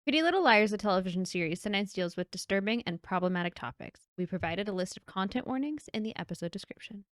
Pretty Little Liars, a television series, sometimes deals with disturbing and problematic topics. We provided a list of content warnings in the episode description.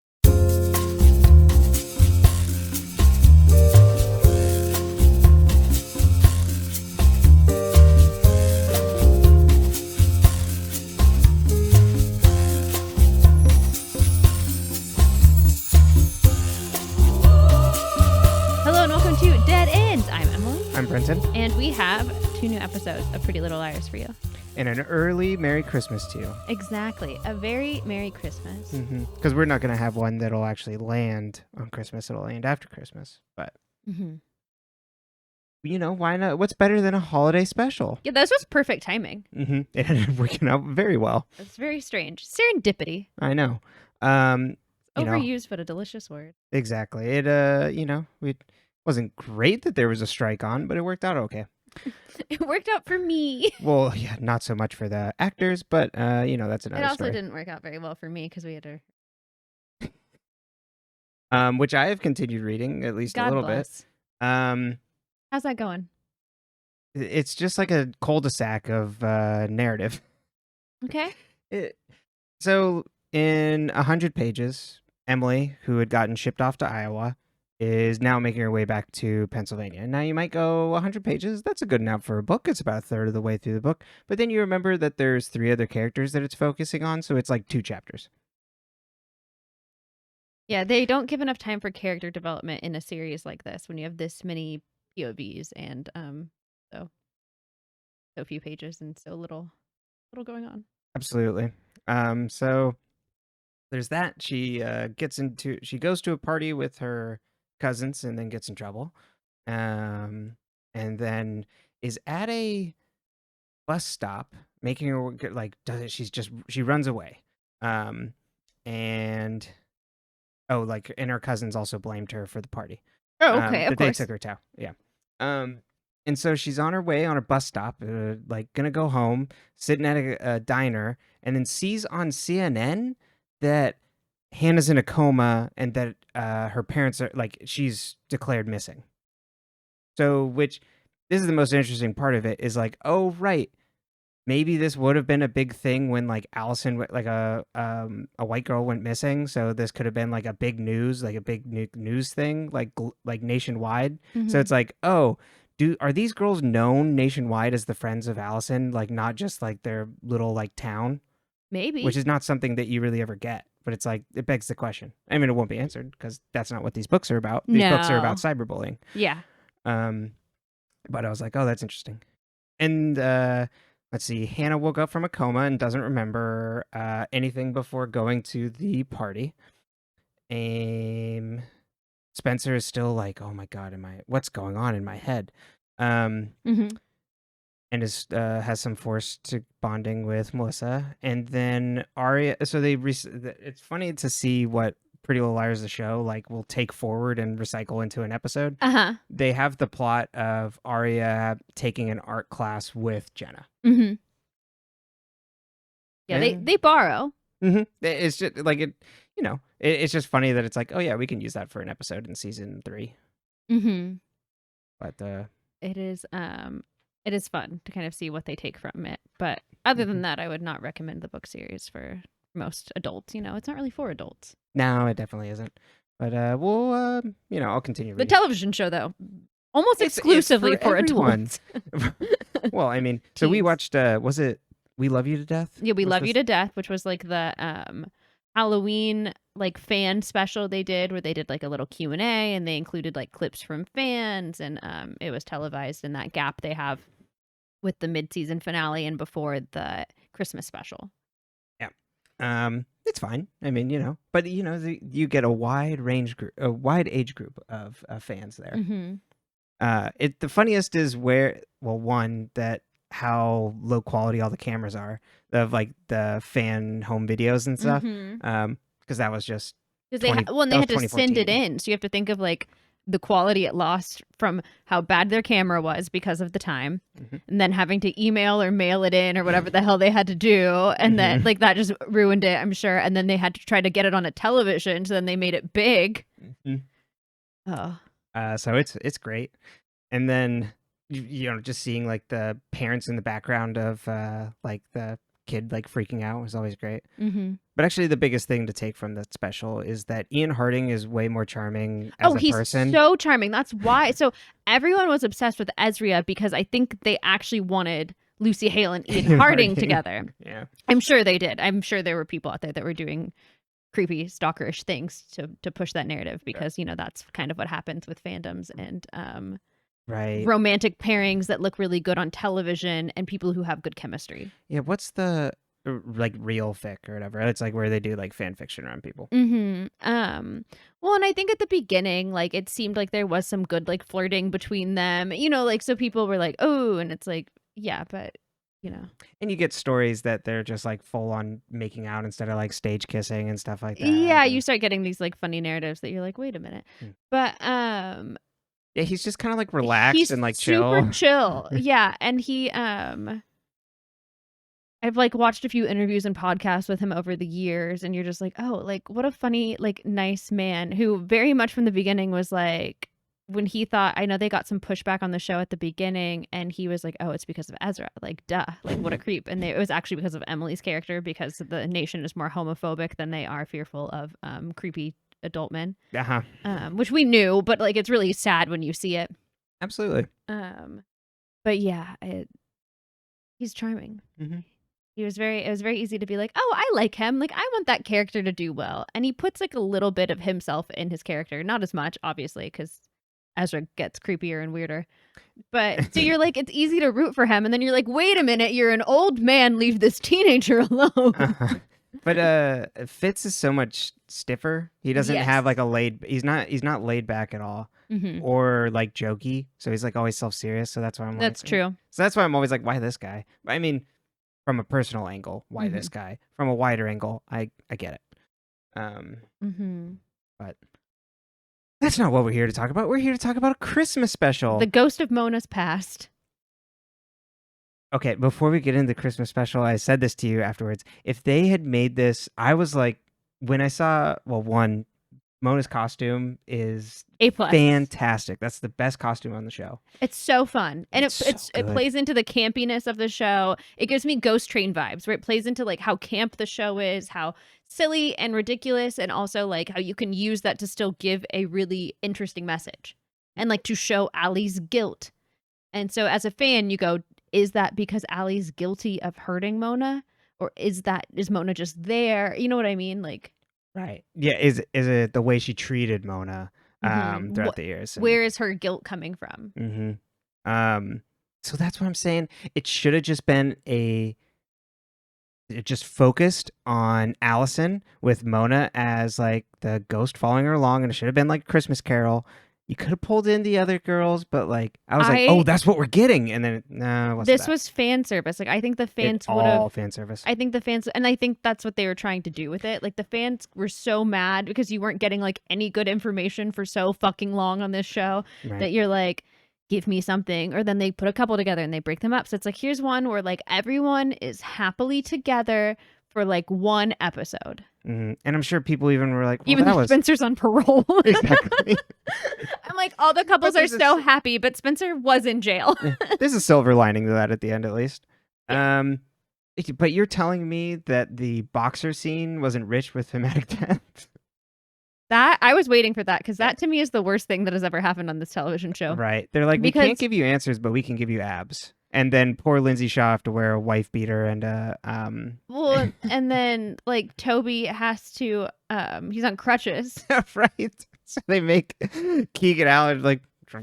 Hello and welcome to Dead Ends. I'm Emily. I'm Brenton. And we have 2 new episodes of Pretty Little Liars for you. And an early Merry Christmas to you. Exactly. A very Merry Christmas. Because we're not going to have one that'll actually land on Christmas. It'll land after Christmas. But, you know, why not? What's better than a holiday special? Yeah, this was perfect timing. It ended up working out very well. It's very strange. Serendipity. I know. Overused, but a delicious word. Exactly. It, it wasn't great that there was a strike on, but it worked out okay. It worked out for me. Well, yeah, not so much for the actors, but, that's another story. It also didn't work out very well for me because we had to... which I have continued reading, at least God a little bless. bit. How's that going? It's just like a cul-de-sac of narrative. Okay. So in 100 pages, Emily, who had gotten shipped off to Iowa, is now making her way back to Pennsylvania. Now you might go 100 pages. That's a good enough for a book. It's about a third of the way through the book. But then you remember that there's 3 other characters that it's focusing on. So it's like 2 chapters. Yeah, they don't give enough time for character development in a series like this when you have this many POVs and so few pages and so little going on. Absolutely. So there's that. She goes to a party with her cousins and then gets in trouble. And then is at a bus stop making her she runs away. And her cousins also blamed her for the party. Oh, okay, of course. They took her to. Yeah. And so she's on her way on a bus stop, gonna go home, sitting at a diner, and then sees on CNN that Hannah's in a coma and that her parents are, she's declared missing. So, this is the most interesting part of it, is like, oh, right, maybe this would have been a big thing when, Allison, a white girl went missing, so this could have been, a big news, a big news thing, nationwide. So it's like, oh, are these girls known nationwide as the friends of Allison, not just, their little, town? Maybe. Which is not something that you really ever get. But it's it begs the question. I mean, it won't be answered because that's not what these books are about. These books are about cyberbullying. Yeah. But I was like, oh, that's interesting. And let's see. Hannah woke up from a coma and doesn't remember anything before going to the party. Spencer is still like, oh my God, what's going on in my head? And has some forced bonding with Melissa, and then Aria. So it's funny to see what Pretty Little Liars, the show, will take forward and recycle into an episode. They have the plot of Aria taking an art class with Jenna. Yeah, they borrow. It's just it's just funny that it's like, oh yeah, we can use that for an episode in season 3. But it is fun to kind of see what they take from it. But other than that, I would not recommend the book series for most adults. It's not really for adults. No, it definitely isn't. But I'll continue reading. The television show, though, almost exclusively for adults. Well, I mean, so we watched, was it We Love You to Death? Yeah, We Love You to Death, which was the Halloween fan special they did, where they did a little Q&A and they included clips from fans, and it was televised in that gap they have with the mid-season finale and before the Christmas special. Yeah. It's fine. I mean, but you get a wide age group of fans there. The funniest is how low quality all the cameras are of the fan home videos and stuff. Because that was just they had to send it in, so you have to think of the quality it lost from how bad their camera was because of the time, and then having to email or mail it in or whatever the hell they had to do, and then that just ruined it, I'm sure. And then they had to try to get it on a television, so then they made it big. So it's great. And then just seeing like the parents in the background of like the kid like freaking out was always great. Mm-hmm. But actually, the biggest thing to take from that special is that Ian Harding is way more charming as a he's person. So charming. That's why. So everyone was obsessed with Ezria because I think they actually wanted Lucy Hale and Ian Harding together. Yeah, I'm sure they did. I'm sure there were people out there that were doing creepy stalkerish things to push that narrative because that's kind of what happens with fandoms and right, romantic pairings that look really good on television and people who have good chemistry. Yeah, what's the like real fic or whatever? It's like where they do like fan fiction around people. Mm-hmm. Well, and I think at the beginning, like it seemed like there was some good like flirting between them, like so people were like, oh, and it's like, yeah, but And you get stories that they're just like full on making out instead of like stage kissing and stuff like that. Yeah, you start getting these like funny narratives that you're like, wait a minute. But yeah, he's just kind of like relaxed and like chill. Super chill. Yeah, and he I've like watched a few interviews and podcasts with him over the years, and you're just like, oh, like what a funny, like nice man who very much from the beginning was like, when he thought, I know they got some pushback on the show at the beginning, and he was like, oh, it's because of Ezra. Like, duh, like what a creep. And it was actually because of Emily's character, because the nation is more homophobic than they are fearful of creepy adult men. Which we knew, but like it's really sad when you see it. Absolutely. But yeah, he's charming. Mm-hmm. It was very easy to be like, oh, I like him. Like, I want that character to do well. And he puts like a little bit of himself in his character. Not as much, obviously, because Ezra gets creepier and weirder. But so you're like, it's easy to root for him. And then you're like, wait a minute, you're an old man. Leave this teenager alone. But Fitz is so much stiffer. He doesn't have like he's not laid back at all. Mm-hmm. Or like jokey. So he's like always self-serious. So that's why that's true. So that's why I'm always like, why this guy? I mean, from a personal angle, why this guy? From a wider angle, I get it. But that's not what we're here to talk about. We're here to talk about a Christmas special. The Ghost of Mona's Past. Okay, before we get into the Christmas special, I said this to you afterwards. If they had made this, I was like, when I saw, Mona's costume is A+. Fantastic. That's the best costume on the show. It's so fun. And it plays into the campiness of the show. It gives me Ghost Train vibes, where it plays into like how camp the show is, how silly and ridiculous, and also like how you can use that to still give a really interesting message and like to show Allie's guilt. And so as a fan, you go, is that because Allie's guilty of hurting Mona? Or is Mona just there? You know what I mean? Like, right. Yeah. Is it the way she treated Mona throughout the years? Where is her guilt coming from? Mm-hmm. So that's what I'm saying. It should have just been it just focused on Allison with Mona as like the ghost following her along, and it should have been like Christmas Carol. You could have pulled in the other girls, but like I was like, oh, that's what we're getting, and then no, it wasn't. This was fan service. Like I think the fans would have all fan service. I think the fans, and I think that's what they were trying to do with it. Like the fans were so mad because you weren't getting like any good information for so fucking long on this show that you're like, give me something. Or then they put a couple together and they break them up. So it's like, here's one where like everyone is happily together for like one episode. Mm-hmm. And I'm sure people even were like, even though Spencer's on parole. Exactly. I'm like, all the couples are so happy, but Spencer was in jail. There's a silver lining to that at the end, at least. Yeah. But you're telling me that the boxer scene wasn't rich with thematic depth? That I was waiting for that, because that to me is the worst thing that has ever happened on this television show. Right. They're like, we can't give you answers, but we can give you abs. And then poor Lindsay Shaw have to wear a wife beater and well, and then like Toby has to he's on crutches. Right. So they make Keegan Allen like it's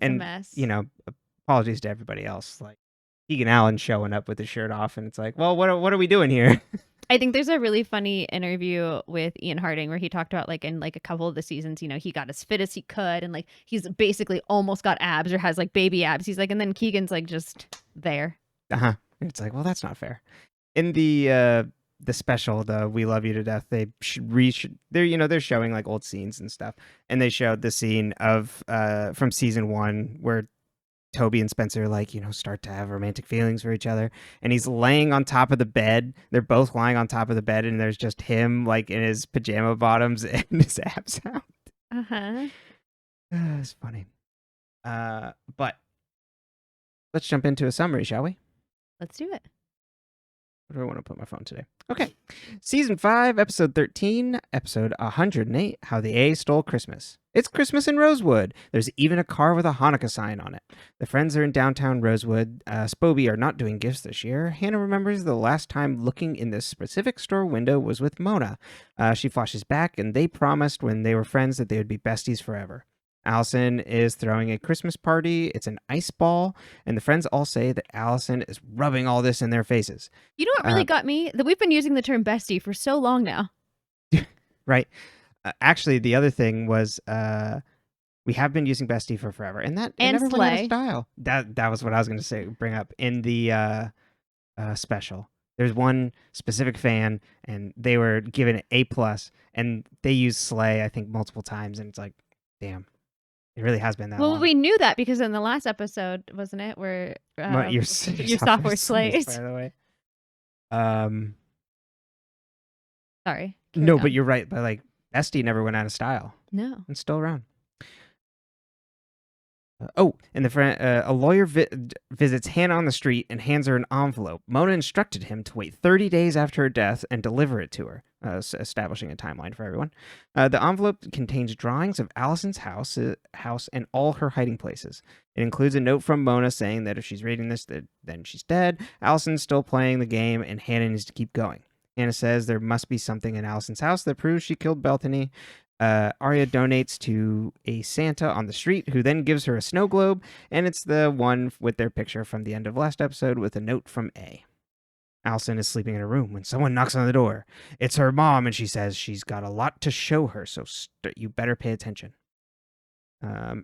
a mess. You know, apologies to everybody else. Like Keegan Allen showing up with his shirt off, and it's like, well, what are we doing here? I think there's a really funny interview with Ian Harding where he talked about like in like a couple of the seasons, you know, he got as fit as he could, and like he's basically almost got abs or has like baby abs. He's like, and then Keegan's like just there. It's like, well, that's not fair. In the special, the We Love You to Death, they're showing like old scenes and stuff, and they showed the scene of from season 1 where Toby and Spencer like, you know, start to have romantic feelings for each other, and he's laying on top of the bed. They're both lying on top of the bed, and there's just him like in his pajama bottoms and his abs out. It's funny. But let's jump into a summary, shall we? Let's do it. Where do I want to put my phone today? Okay. Season 5, Episode 13, Episode 108, How the A Stole Christmas. It's Christmas in Rosewood. There's even a car with a Hanukkah sign on it. The friends are in downtown Rosewood. Spoby are not doing gifts this year. Hannah remembers the last time looking in this specific store window was with Mona. She flashes back, and they promised when they were friends that they would be besties forever. Allison is throwing a Christmas party. It's an ice ball, and the friends all say that Allison is rubbing all this in their faces. You know what really got me? That we've been using the term bestie for so long now. Right. Actually, the other thing was we have been using bestie for forever, and that and never slay. went out of style. That was what I was going to bring up in the special. There's one specific fan, and they were given an A+, and they used slay, I think, multiple times, and it's like, damn. It really has been that long. Well, we knew that because in the last episode, wasn't it, where your software slays. By the way. Sorry. No, but you're right. But like, bestie never went out of style. No. It's still around. And the friend, a lawyer visits Hannah on the street and hands her an envelope. Mona instructed him to wait 30 days after her death and deliver it to her, establishing a timeline for everyone. The envelope contains drawings of Allison's house and all her hiding places. It includes a note from Mona saying that if she's reading this, then she's dead. Allison's still playing the game, and Hannah needs to keep going. Hannah says there must be something in Allison's house that proves she killed Bethany. Arya donates to a Santa on the street, who then gives her a snow globe, and it's the one with their picture from the end of last episode with a note from A. Allison is sleeping in her room when someone knocks on the door. It's her mom, and she says she's got a lot to show her, so you better pay attention.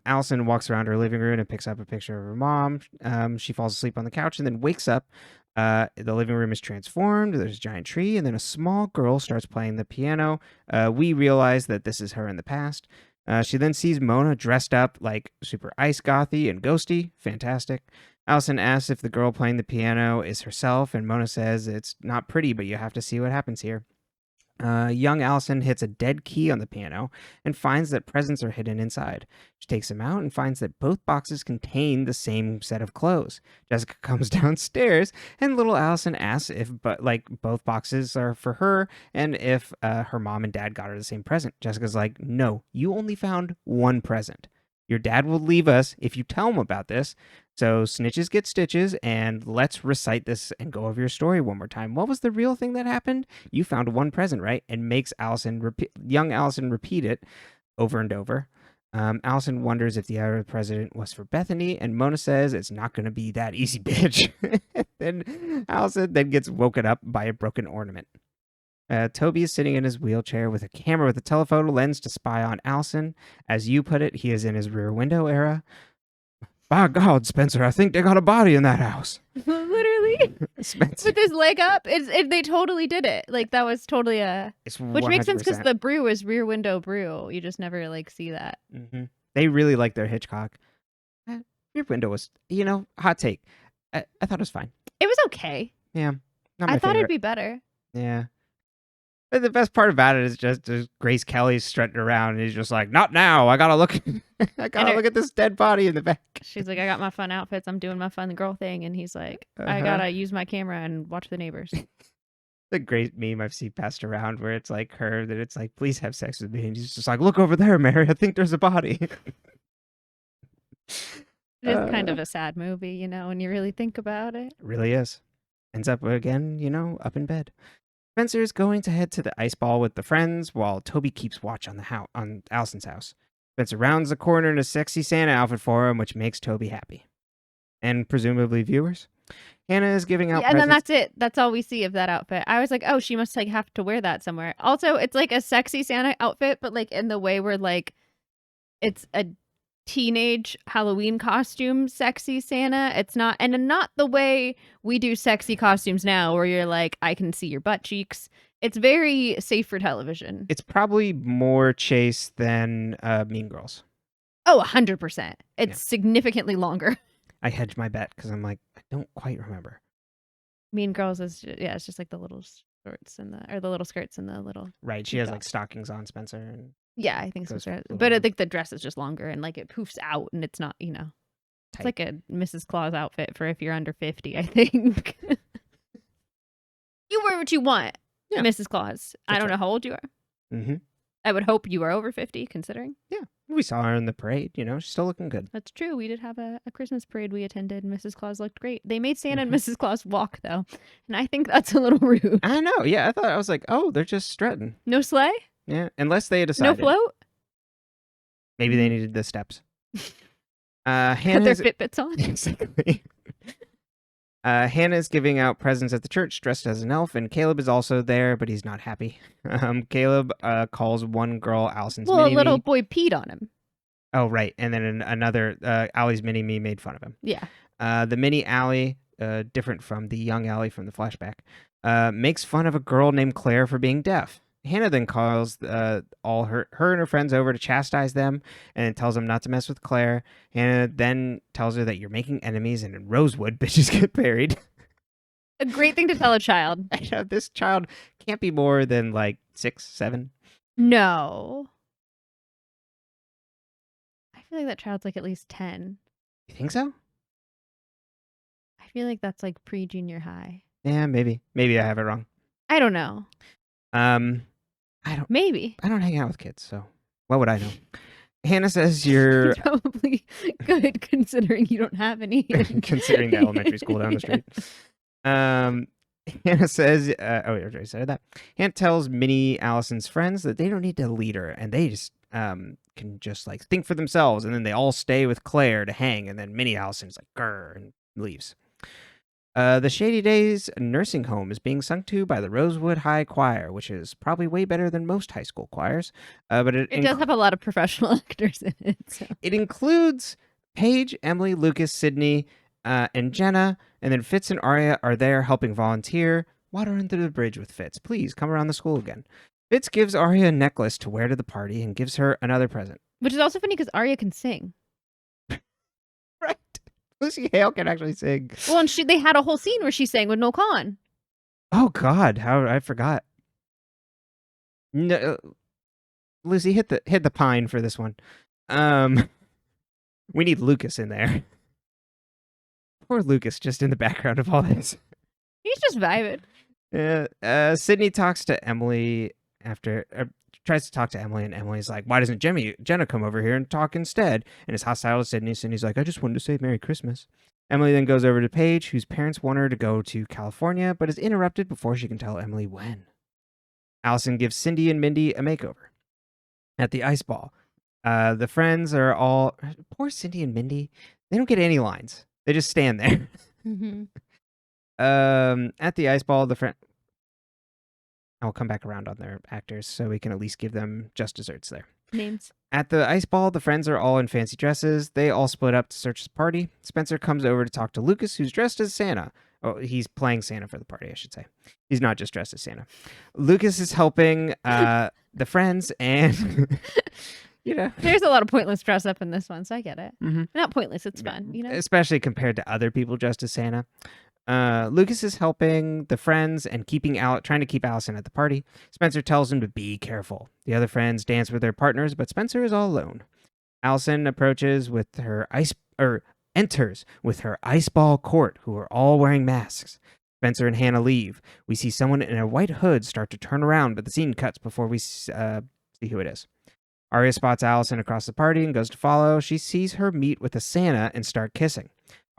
Allison walks around her living room and picks up a picture of her mom. She falls asleep on the couch and then wakes up. The living room is transformed. There's a giant tree, and then a small girl starts playing the piano. We realize that this is her in the past. She then sees Mona dressed up like super ice gothy and ghosty. Fantastic. Allison asks if the girl playing the piano is herself, and Mona says it's not pretty, but you have to see what happens here. Young Allison hits a dead key on the piano and finds that presents are hidden inside. She takes them out and finds that both boxes contain the same set of clothes. Jessica comes downstairs, and little Allison asks if both boxes are for her and if her mom and dad got her the same present. Jessica's like, no, you only found one present. Your dad will leave us if you tell him about this. So snitches get stitches, and let's recite this and go over your story one more time. What was the real thing that happened? You found one present, right? And makes young Allison repeat it over and over. Allison wonders if the other present was for Bethany, and Mona says it's not going to be that easy, bitch. Then Allison then gets woken up by a broken ornament. Toby is sitting in his wheelchair with a camera with a telephoto lens to spy on Allison. As you put it, he is in his rear window era. By God, Spencer, I think they got a body in that house. Literally. Spencer. With his leg up. They totally did it. Like, that was totally which makes sense because the brew is rear window brew. You just never, see that. Mm-hmm. They really like their Hitchcock. Rear window was, hot take. I thought it was fine. It was okay. Yeah. Not my I thought favorite. it'd be better. Yeah. But the best part about it is just Grace Kelly's strutting around, and he's just like, "Not now! I gotta look. I gotta look at this dead body in the back." She's like, "I got my fun outfits. I'm doing my fun girl thing," and he's like, "I gotta use my camera and watch the neighbors." The great meme I've seen passed around where it's like her that it's like, "Please have sex with me," and he's just like, "Look over there, Mary. I think there's a body." It's kind of a sad movie, when you really think about it. It really is. Ends up again, up in bed. Spencer is going to head to the ice ball with the friends while Toby keeps watch on Allison's house. Spencer rounds the corner in a sexy Santa outfit for him, which makes Toby happy. And presumably viewers. Hannah is giving out presents. And then that's it. That's all we see of that outfit. I was like, oh, she must have to wear that somewhere. Also, it's like a sexy Santa outfit, but in the way where it's a teenage Halloween costume sexy Santa. It's not, and not the way we do sexy costumes now where you're like, I can see your butt cheeks. It's very safe for television. It's probably more chaste than Mean Girls. Oh, 100%. It's significantly longer. I hedged my bet because I'm like, I don't quite remember. Mean Girls is, it's just like the little shorts and the little skirts and the little. Right. She has like stockings on, Spencer. And Yeah, I think so. Goes But I think the dress is just longer and like it poofs out and it's not, tight. it's like a Mrs. Claus outfit for if you're under 50, I think. You wear what you want, Yeah. Mrs. Claus. I don't know how old you are. Mm-hmm. I would hope you are over 50, considering. Yeah, we saw her in the parade. She's still looking good. That's true. We did have a Christmas parade we attended, and Mrs. Claus looked great. They made Santa and Mrs. Claus walk, though, and I think that's a little rude. I know. Yeah, I was like, oh, they're just strutting. No sleigh? Yeah, unless they decided. No float? Maybe they needed the steps. Put their Fitbits on? Exactly. Hannah's giving out presents at the church dressed as an elf, and Caleb is also there, but he's not happy. Caleb calls one girl Allison's mini-me. A little boy peed on him. Oh, right. And then another, Allie's mini-me made fun of him. Yeah. The mini Allie, different from the young Allie from the flashback, makes fun of a girl named Claire for being deaf. Hannah then calls all her and her friends over to chastise them and tells them not to mess with Claire. Hannah then tells her that you're making enemies and in Rosewood, bitches get married. A great thing to tell a child. This child can't be more than like 6, 7. No. I feel like that child's like at least 10. You think so? I feel like that's like pre-junior high. Yeah, maybe. Maybe I have it wrong. I don't know. Maybe. I don't hang out with kids, so what would I know? Hannah says you're probably good considering you don't have any. Considering the elementary school down the street. Hannah says, I said that. Hannah tells Minnie Allison's friends that they don't need to lead her, and they just can just like think for themselves, and then they all stay with Claire to hang, and then Minnie Allison's like grr and leaves. The Shady Days nursing home is being sung to by the Rosewood High Choir, which is probably way better than most high school choirs. But it does have a lot of professional actors in it. So. It includes Paige, Emily, Lucas, Sydney, and Jenna, and then Fitz and Arya are there helping volunteer. Water under the bridge with Fitz. Please come around the school again. Fitz gives Arya a necklace to wear to the party and gives her another present. Which is also funny because Arya can sing. Right. Lucy Hale can actually sing. Well, and they had a whole scene where she sang with Noel Khan. Oh, God. How I forgot. No, Lucy, hit the pine for this one. We need Lucas in there. Poor Lucas, just in the background of all this. He's just vibing. Sydney talks to Emily tries to talk to Emily, and Emily's like, why doesn't Jenna come over here and talk instead? And is hostile to Sydney. Sydney's like, I just wanted to say Merry Christmas. Emily then goes over to Paige, whose parents want her to go to California, but is interrupted before she can tell Emily when. Allison gives Cindy and Mindy a makeover. At the ice ball, the friends are all... Poor Cindy and Mindy. They don't get any lines. They just stand there. Mm-hmm. At the ice ball, the friend... I'll come back around on their actors so we can at least give them just desserts there. Names. At the ice ball, the friends are all in fancy dresses. They all split up to search the party. Spencer comes over to talk to Lucas, who's dressed as Santa. Oh, he's playing Santa for the party, I should say. He's not just dressed as Santa. Lucas is helping the friends, and there's a lot of pointless dress up in this one, so I get it. Mm-hmm. Not pointless, it's fun, especially compared to other people dressed as Santa. Lucas is helping the friends and trying to keep Allison at the party. Spencer tells him to be careful. The other friends dance with their partners, but Spencer is all alone. Allison enters with her ice ball court, who are all wearing masks. Spencer and Hannah leave. We see someone in a white hood start to turn around, but the scene cuts before we see who it is. Arya spots Allison across the party and goes to follow. She sees her meet with a Santa and start kissing.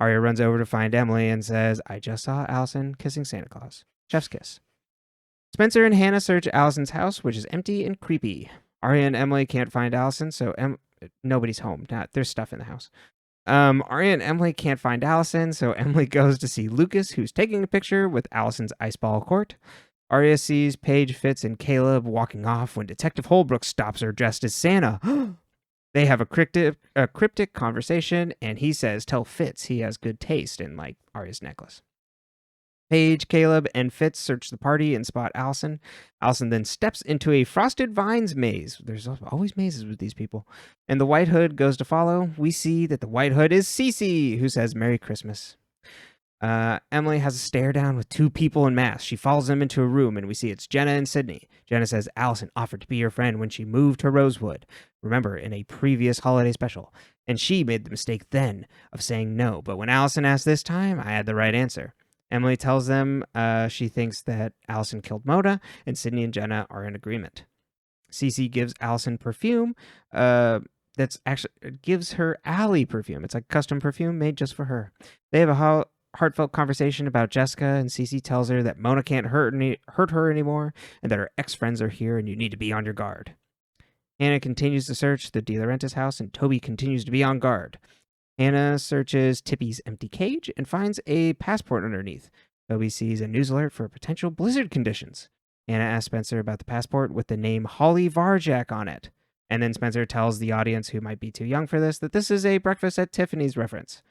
Arya runs over to find Emily and says, I just saw Allison kissing Santa Claus. Chef's kiss. Spencer and Hannah search Allison's house, which is empty and creepy. Arya and Emily can't find Allison, so nobody's home. There's stuff in the house. Arya and Emily can't find Allison, so Emily goes to see Lucas, who's taking a picture with Allison's ice ball court. Arya sees Paige, Fitz, and Caleb walking off when Detective Holbrook stops her dressed as Santa. They have a cryptic conversation, and he says, tell Fitz he has good taste in, like, Arya's necklace. Paige, Caleb, and Fitz search the party and spot Allison. Allison then steps into a Frosted Vines maze. There's always mazes with these people. And the White Hood goes to follow. We see that the White Hood is Cece, who says Merry Christmas. Emily has a stare down with two people in masks. She follows them into a room, and we see it's Jenna and Sydney. Jenna says Allison offered to be your friend when she moved to Rosewood. Remember, in a previous holiday special. And she made the mistake then of saying no. But when Allison asked this time, I had the right answer. Emily tells them she thinks that Allison killed Mona, and Sydney and Jenna are in agreement. Cece gives Allison perfume. That's actually gives her Allie perfume. It's like custom perfume made just for her. They have a heartfelt conversation about Jessica, and Cece tells her that Mona can't hurt her anymore, and that her ex-friends are here, and you need to be on your guard. Hannah continues to search the De Laurentiis house, and Toby continues to be on guard. Hannah searches Tippy's empty cage and finds a passport underneath. Toby sees a news alert for potential blizzard conditions. Hannah asks Spencer about the passport with the name Holly Varjak on it. And then Spencer tells the audience, who might be too young for this, that this is a Breakfast at Tiffany's reference.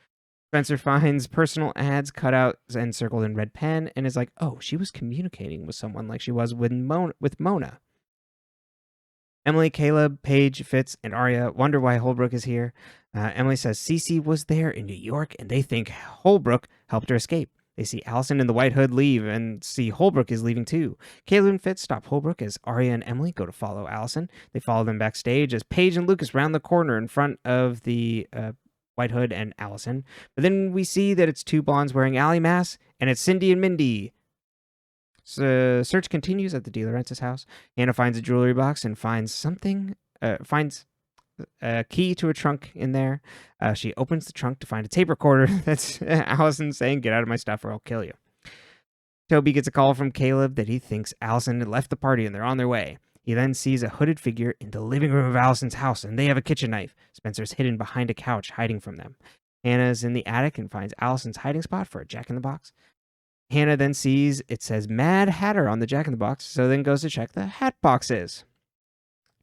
Spencer finds personal ads cut out and circled in red pen and is like, oh, she was communicating with someone like she was with Mona. Emily, Caleb, Paige, Fitz, and Arya wonder why Holbrook is here. Emily says Cece was there in New York, and they think Holbrook helped her escape. They see Allison in the White Hood leave and see Holbrook is leaving too. Caleb and Fitz stop Holbrook as Arya and Emily go to follow Allison. They follow them backstage as Paige and Lucas round the corner in front of the White Hood and Allison. But then we see that it's two blondes wearing alley masks, and it's Cindy and Mindy. So, search continues at the De Laurentiis house. Hannah finds a jewelry box and finds a key to a trunk in there. She opens the trunk to find a tape recorder that's Allison saying, get out of my stuff or I'll kill you. Toby gets a call from Caleb that he thinks Allison had left the party and they're on their way. He then sees a hooded figure in the living room of Allison's house, and they have a kitchen knife. Spencer's hidden behind a couch, hiding from them. Hannah's in the attic and finds Allison's hiding spot for a jack-in-the-box. Hannah then sees it says Mad Hatter on the jack-in-the-box, so then goes to check the hat boxes.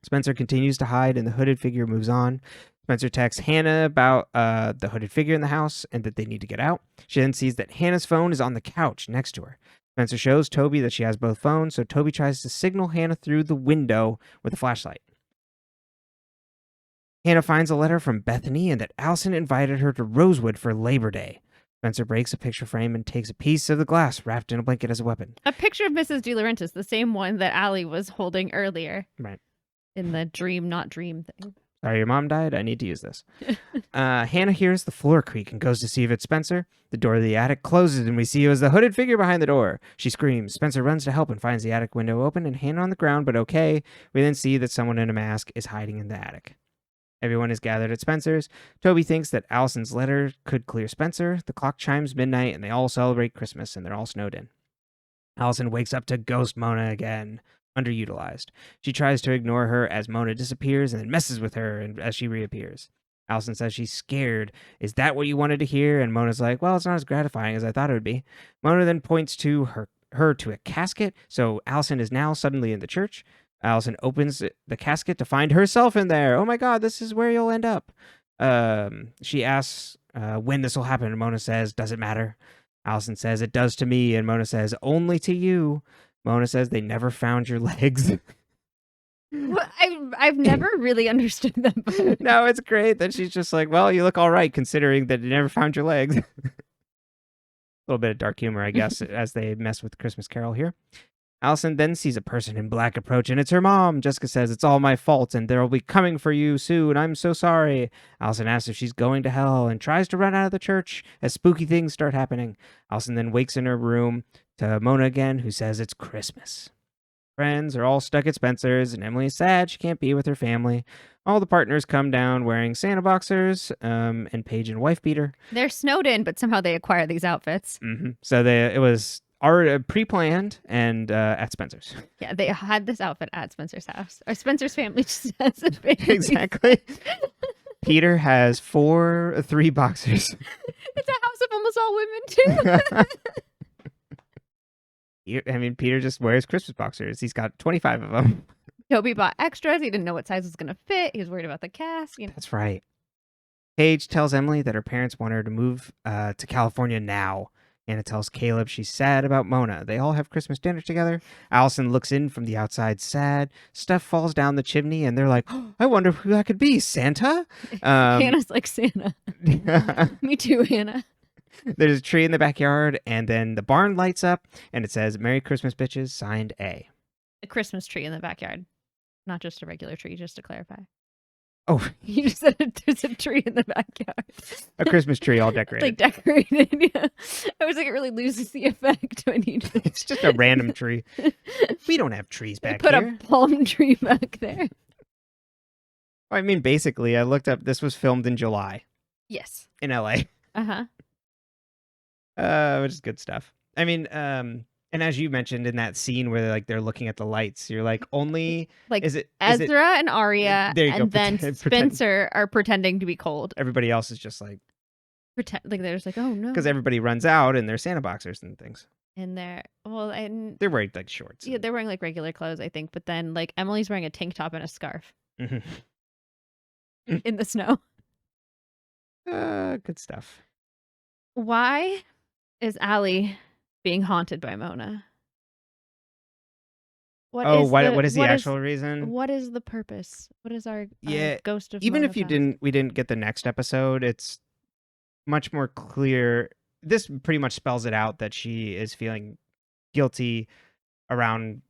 Spencer continues to hide, and the hooded figure moves on. Spencer texts Hannah about the hooded figure in the house and that they need to get out. She then sees that Hannah's phone is on the couch next to her. Spencer shows Toby that she has both phones, so Toby tries to signal Hannah through the window with a flashlight. Hannah finds a letter from Bethany and that Allison invited her to Rosewood for Labor Day. Spencer breaks a picture frame and takes a piece of the glass wrapped in a blanket as a weapon. A picture of Mrs. De Laurentiis, the same one that Allie was holding earlier. Right. In the dream, not dream thing. Sorry, your mom died. I need to use this. Hannah hears the floor creak and goes to see if it's Spencer. The door of the attic closes and we see it was the hooded figure behind the door. She screams. Spencer runs to help and finds the attic window open and Hannah on the ground, but okay. We then see that someone in a mask is hiding in the attic. Everyone is gathered at Spencer's. Toby thinks that Allison's letter could clear Spencer. The clock chimes midnight and they all celebrate Christmas and they're all snowed in. Allison wakes up to ghost Mona again. Underutilized. She tries to ignore her as Mona disappears and then messes with her as she reappears. Allison says she's scared. Is that what you wanted to hear? And Mona's like, well, it's not as gratifying as I thought it would be. Mona then points to her to a casket, so Allison is now suddenly in the church. Allison opens the casket to find herself in there. Oh my god, this is where you'll end up. She asks when this will happen, and Mona says, does it matter? Allison says, it does to me, and Mona says, only to you. Mona says they never found your legs. Well, I've never really understood that. No, it's great that she's just like, well, you look all right considering that you never found your legs. A little bit of dark humor, I guess, as they mess with Christmas Carol here. Allison then sees a person in black approach, and it's her mom. Jessica says, it's all my fault, and they'll be coming for you soon. I'm so sorry. Allison asks if she's going to hell and tries to run out of the church as spooky things start happening. Allison then wakes in her room to Mona again, who says it's Christmas. Friends are all stuck at Spencer's, and Emily is sad she can't be with her family. All the partners come down wearing Santa boxers, and Paige and wife beater. They're snowed in, but somehow they acquire these outfits. Mm-hmm. So it was already pre-planned and at Spencer's. Yeah, they had this outfit at Spencer's house. Or Spencer's family just has it. Exactly. Peter has 3 boxers. It's a house of almost all women, too. I mean, Peter just wears Christmas boxers. He's got 25 of them. Toby bought extras. He didn't know what size was going to fit. He was worried about the cast. You know. That's right. Paige tells Emily that her parents want her to move to California now. Anna tells Caleb she's sad about Mona. They all have Christmas dinner together. Allison looks in from the outside sad. Stuff falls down the chimney, and they're like, oh, I wonder who that could be. Santa? Hannah's like, Santa. Me too, Hannah. There's a tree in the backyard, and then the barn lights up, and it says, "Merry Christmas, bitches, signed A." A Christmas tree in the backyard. Not just a regular tree, just to clarify. Oh, You just said there's a tree in the backyard. a Christmas tree all decorated. Like decorated, yeah. I was like, it really loses the effect when you just... It's just a random tree. We don't have trees back put here. a palm tree back there. I mean, basically, I looked up, this was filmed in July. Yes. In LA. Uh-huh. Which is good stuff. I mean, and as you mentioned in that scene where they're looking at the lights, you're like, only is it Ezra and Arya and then Spencer are pretending to be cold. Everybody else is just like they're just like, oh no, because everybody runs out in their Santa boxers and things. And they're wearing like shorts. Yeah, they're wearing like regular clothes, I think. But then like Emily's wearing a tank top and a scarf in the snow. Good stuff. Why is Allie being haunted by Mona? What is the actual reason? What is the purpose? What is our ghost of even Mona if you past? we didn't get the next episode, it's much more clear. This pretty much spells it out that she is feeling guilty around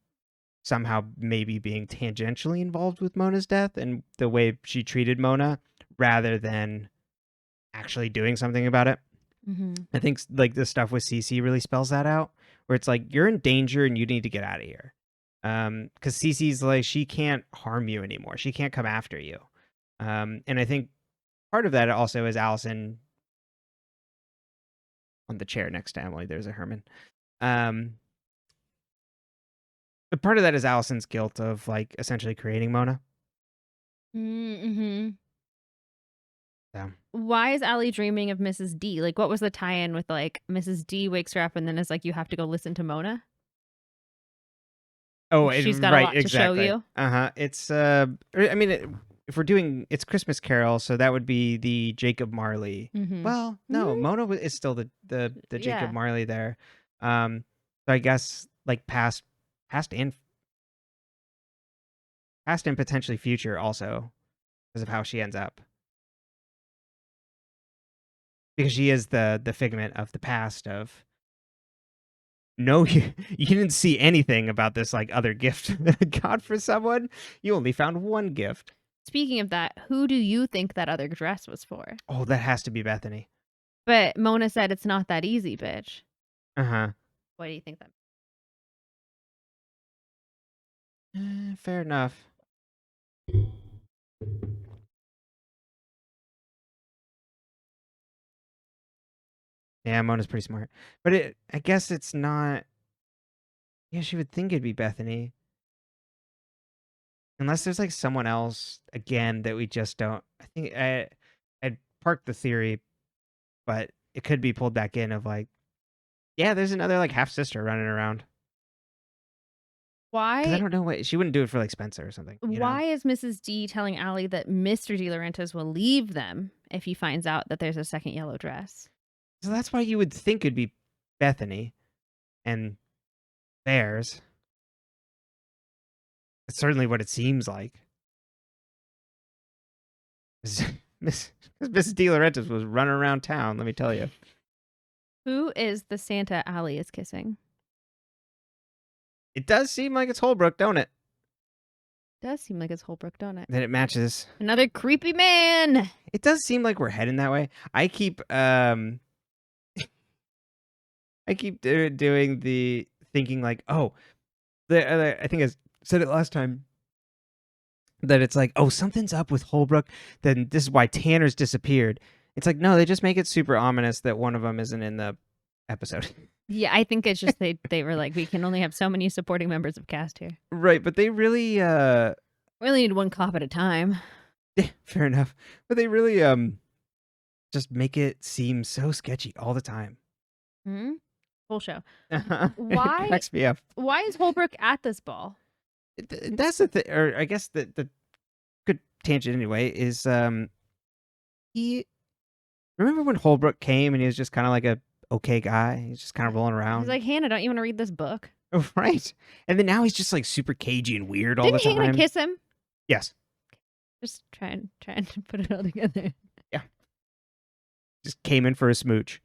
somehow maybe being tangentially involved with Mona's death and the way she treated Mona rather than actually doing something about it. Mm-hmm. I think like the stuff with Cece really spells that out, where it's like, you're in danger and you need to get out of here. Because Cece's like, she can't harm you anymore. She can't come after you. And I think part of that also is Allison on the chair next to Emily. There's a Herman. But part of that is Allison's guilt of like essentially creating Mona. Mm-hmm. So. Why is Allie dreaming of Mrs. D? Like, what was the tie-in with like Mrs. D wakes her up and then is like, you have to go listen to Mona? Oh, she's got a lot to show you. It's I mean, if we're doing, it's Christmas Carol, so that would be the Jacob Marley. Mm-hmm. Well, no, Mona is still the Jacob Marley there. So I guess like past and potentially future also because of how she ends up. Because she is the figment of the past of, no, you didn't see anything about this like other gift that God for someone. You only found one gift. Speaking of that, who do you think that other dress was for? Oh, that has to be Bethany. But Mona said it's not that easy, bitch. Uh-huh. What do you think that fair enough. Yeah, Mona's pretty smart. But I guess it's not... Yeah, she would think it'd be Bethany. Unless there's like someone else, again, that we just don't... I think I'd parked the theory, but it could be pulled back in of like, yeah, there's another like half-sister running around. Why? 'Cause I don't know what... She wouldn't do it for like Spencer or something. Why is Mrs. D telling Allie that Mr. De Laurentiis will leave them if he finds out that there's a second yellow dress? So that's why you would think it'd be Bethany and theirs. It's certainly what it seems like. Mrs. De Laurentiis was running around town, let me tell you. Who is the Santa Allie is kissing? It does seem like it's Holbrook, don't it? Does seem like it's Holbrook, don't it? That it matches. Another creepy man. It does seem like we're heading that way. I keep doing the thinking like, oh, I think I said it last time, that it's like, oh, something's up with Holbrook, then this is why Tanner's disappeared. It's like, no, they just make it super ominous that one of them isn't in the episode. Yeah, I think it's just they were like, we can only have so many supporting members of cast here. Right, but they really... really need one cop at a time. Yeah, fair enough. But they really just make it seem so sketchy all the time. Hmm? Whole show. Why? It cracks me up. Why is Holbrook at this ball? That's the thing, or I guess the good tangent anyway is he... Remember when Holbrook came and he was just kind of like a okay guy? He's just kind of rolling around. He's like, Hannah, don't you want to read this book? Oh, right. And then now he's just like super cagey and weird all the time. Didn't Hannah kiss him? Yes. Just trying to put it all together. Yeah. Just came in for a smooch.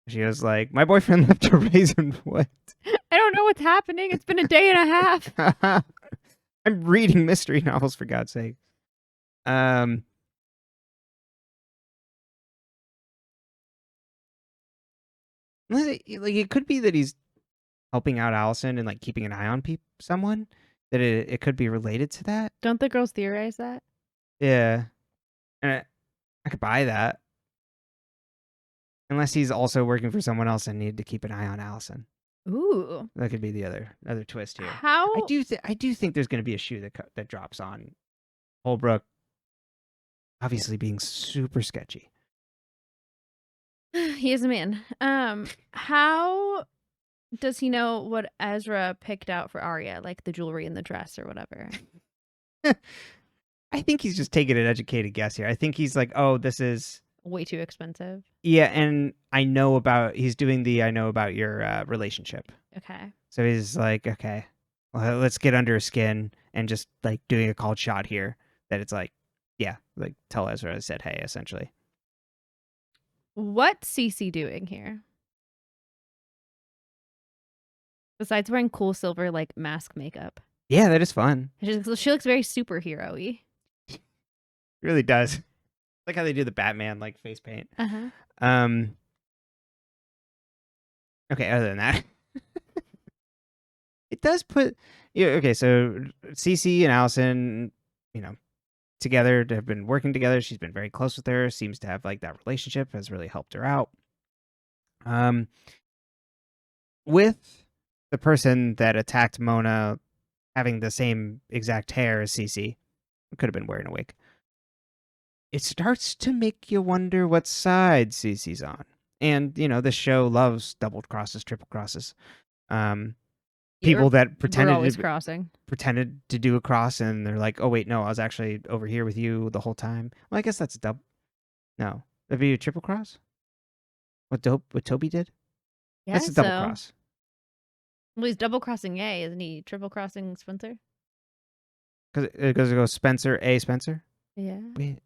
She was like, my boyfriend left a raisin. What? I don't know what's happening. It's been a day and a half. I'm reading mystery novels, for God's sake. Like it could be that he's helping out Allison and like keeping an eye on someone. That it could be related to that. Don't the girls theorize that? Yeah, and I could buy that. Unless he's also working for someone else and needed to keep an eye on Allison. Ooh, that could be the other twist here. How? I do think there's going to be a shoe that drops on Holbrook, obviously being super sketchy. He is a man. How does he know what Ezra picked out for Arya, like the jewelry and the dress or whatever? I think he's just taking an educated guess here. I think he's like, oh, this is way too expensive. Yeah, and he's doing the I know about your relationship. Okay. So he's like, okay, well, let's get under his skin and just like doing a cold shot here that it's like, yeah, like tell Ezra I said hey, essentially. What's Cece doing here? Besides wearing cool silver like mask makeup. Yeah, that is fun. She looks very superhero-y. It really does. Like how they do the Batman like face paint. Okay, other than that. It does put okay, so Cece and Allison, together, have been working together. She's been very close with her, seems to have like that relationship, has really helped her out. With the person that attacked Mona having the same exact hair as Cece, could have been wearing a wig. It starts to make you wonder what side Cece's on. And, this show loves double crosses, triple crosses. People that pretended to do a cross and they're like, oh, wait, no, I was actually over here with you the whole time. Well, I guess that's double. No, that'd be a triple cross? What Toby did? Yeah, that's a double cross. Well, he's double crossing A, isn't he? Triple crossing Spencer? Because it goes Spencer, A, Spencer? Yeah. Wait.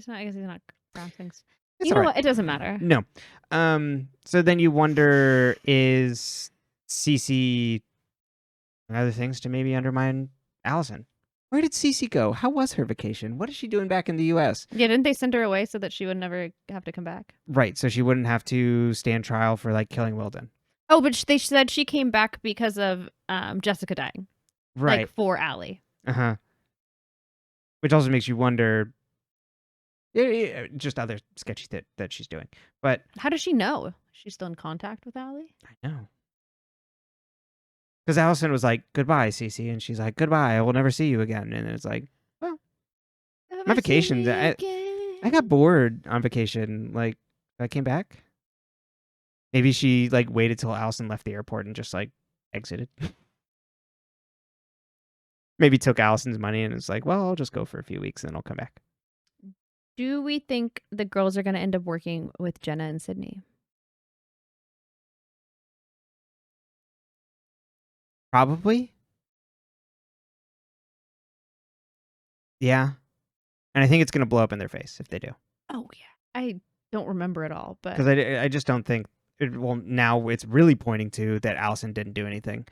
I guess he's not crossing. It's you know what? It doesn't matter. No. So then you wonder, is Cece and other things to maybe undermine Allison? Where did Cece go? How was her vacation? What is she doing back in the U.S.? Yeah, didn't they send her away so that she would never have to come back? Right, so she wouldn't have to stand trial for like killing Wilden. Oh, but they said she came back because of Jessica dying. Right. Like for Allie. Uh-huh. Which also makes you wonder, just other sketchy that she's doing. But how does she know? She's still in contact with Allie? I know. Because Allison was like, goodbye, Cece. And she's like, goodbye, I will never see you again. And it's like, well, my vacation, I got bored on vacation. Like, I came back. Maybe she like waited till Allison left the airport and just like exited. Maybe took Allison's money and was like, well, I'll just go for a few weeks and then I'll come back. Do we think the girls are going to end up working with Jenna and Sydney? Probably. Yeah. And I think it's going to blow up in their face if they do. Oh, yeah. I don't remember it all, but... Because I just don't think... now it's really pointing to that Allison didn't do anything.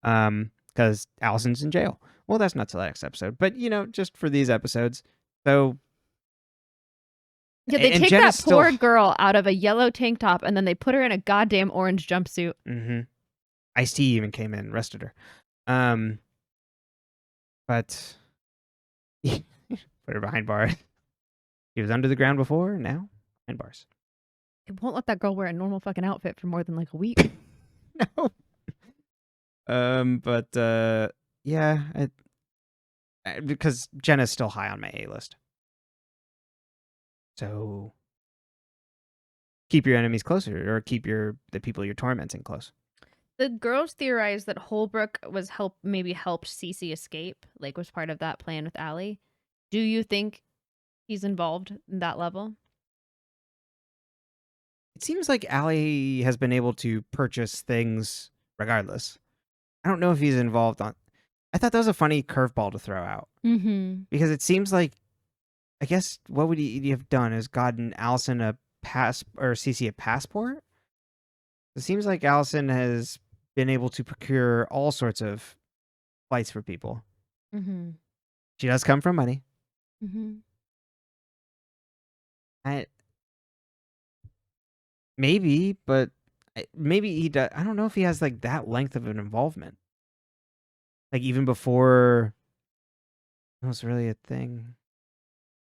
Because Allison's in jail. Well, that's not till the next episode. But, just for these episodes. So... Yeah, they take that poor girl out of a yellow tank top and then they put her in a goddamn orange jumpsuit. Mm-hmm. Ice-T even came in and arrested her. But put her behind bars. He was under the ground before, now behind bars. It won't let that girl wear a normal fucking outfit for more than like a week. No. But yeah, because Jenna's still high on my A list. So keep your enemies closer, or keep the people you're tormenting close. The girls theorized that Holbrook was maybe helped Cece escape, like was part of that plan with Allie. Do you think he's involved in that level? It seems like Allie has been able to purchase things regardless. I don't know if he's involved on... I thought that was a funny curveball to throw out. Mm-hmm. Because it seems like, I guess, what would he have done is gotten Allison or Cece a passport? It seems like Allison has been able to procure all sorts of flights for people. Mm-hmm. She does come from money. Mm-hmm. Maybe, but maybe he does. I don't know if he has like that length of an involvement. Like even before it was really a thing.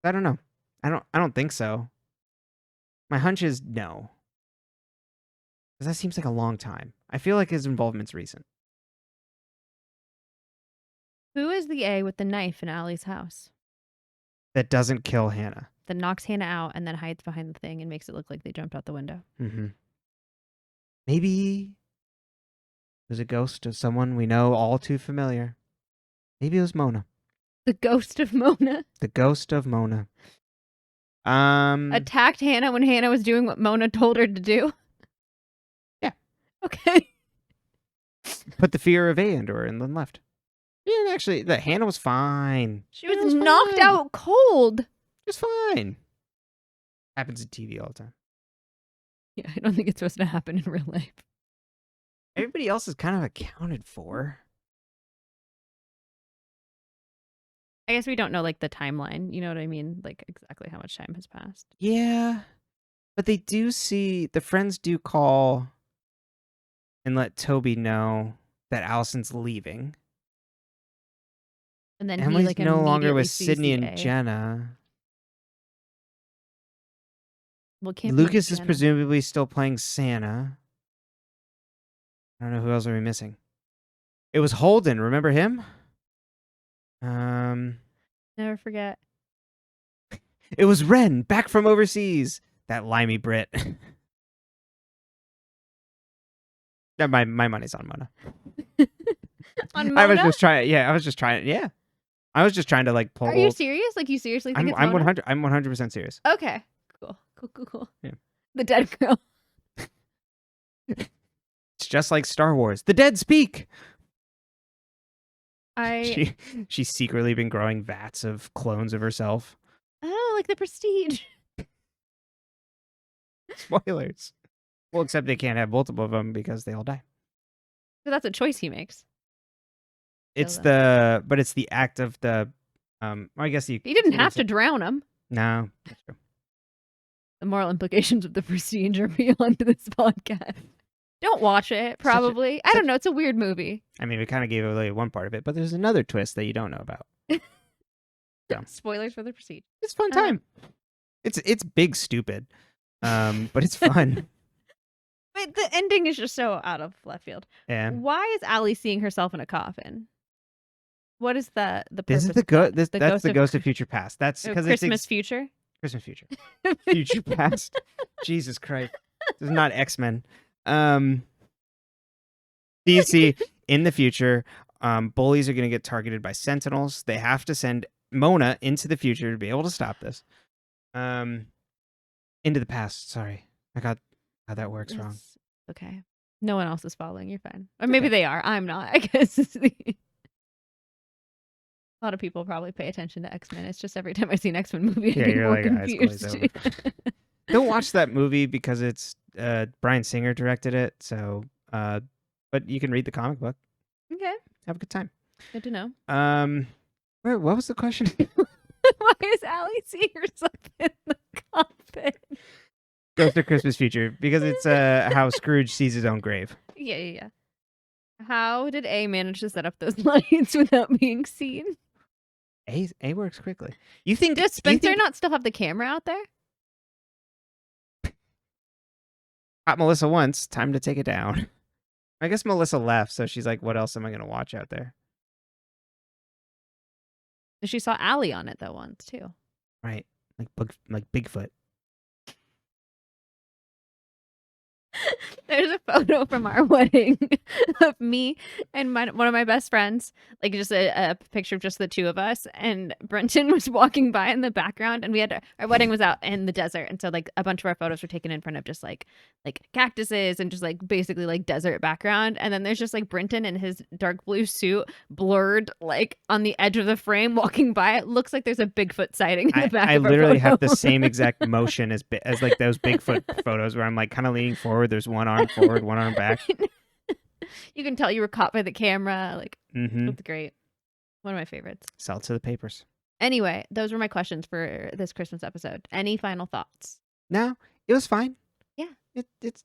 I don't know. I don't think so. My hunch is no. Because that seems like a long time. I feel like his involvement's recent. Who is the A with the knife in Allie's house? That doesn't kill Hannah. That knocks Hannah out and then hides behind the thing and makes it look like they jumped out the window. Mm-hmm. Maybe there's a ghost of someone we know all too familiar. Maybe it was Mona. The ghost of Mona? The ghost of Mona. Attacked Hannah when Hannah was doing what Mona told her to do? Yeah. Okay. Put the fear of A into her and then left. Yeah, actually, Hannah was fine. She was knocked out cold. Just fine. Happens in TV all the time. Yeah, I don't think it's supposed to happen in real life. Everybody else is kind of accounted for. I guess we don't know, like, the timeline. You know what I mean? Like, exactly how much time has passed. Yeah. But they do see... The friends do call and let Toby know that Allison's leaving. And then Emily's he, like, no longer with sees Sydney the and A. Jenna. Well, can't Lucas be is Jenna. presumably still playing Santa. I don't know who else are we missing. It was Holden. Remember him? Never forget. It was Ren, back from overseas. That limey Brit. my money's on Mona. On Mona? I was just trying. Yeah, I was just trying. Yeah, I was just trying to like pull. Are you serious? Like, you seriously think it's I'm Mona? 100. I'm 100% serious. Okay. Cool. Yeah. The dead girl. It's just like Star Wars. The dead speak. She's secretly been growing vats of clones of herself. Oh, like the Prestige. Spoilers. Well, except they can't have multiple of them because they all die. So that's a choice he makes. It's the act of the I guess he didn't have to drown him. No, that's true. The moral implications of the Prestige are beyond this podcast. Don't watch it, probably. I don't know. It's a weird movie. I mean, we kind of gave away one part of it, but there's another twist that you don't know about. So. Spoilers for the Prestige. It's a fun time. It's big stupid, but it's fun. But the ending is just so out of left field. Yeah. Why is Allie seeing herself in a coffin? What is the purpose? This is that's the ghost of future past. That's because Christmas future. Christmas future. Future past. Jesus Christ. This is not X-Men. You see, in the future, bullies are going to get targeted by sentinels. They have to send Mona into the future to be able to stop this. Into the past. Sorry, I got how that works wrong. Okay, no one else is following. You're fine, or maybe they are. I'm not. I guess a lot of people probably pay attention to X-Men. It's just every time I see an X-Men movie, I get more like, confused. Don't watch that movie because it's Bryan Singer directed it. So, but you can read the comic book. Okay, have a good time. Good to know. What was the question? Why is Allie seeing herself in the coffin? Ghost of Christmas Future, because it's how Scrooge sees his own grave. Yeah. How did A manage to set up those lights without being seen? A works quickly. You think does Spencer not still have the camera out there? Caught Melissa once. Time to take it down. I guess Melissa left, so she's like, "What else am I going to watch out there?" She saw Allie on it though once too. Right, like Bigfoot. There's a photo from our wedding of me and one of my best friends, like just a picture of just the two of us, and Brenton was walking by in the background, and we had our wedding was out in the desert, and so like a bunch of our photos were taken in front of just like cactuses and just like basically like desert background, and then there's just like Brenton in his dark blue suit blurred like on the edge of the frame walking by. It looks like there's a Bigfoot sighting in the back. I literally have the same exact motion as like those Bigfoot photos where I'm like kind of leaning forward. There's one arm arm forward, one arm back. You can tell you were caught by the camera. Like, Mm-hmm. it's great. One of my favorites. Sell to the papers. Anyway, those were my questions for this Christmas episode. Any final thoughts? No, it was fine. Yeah. It's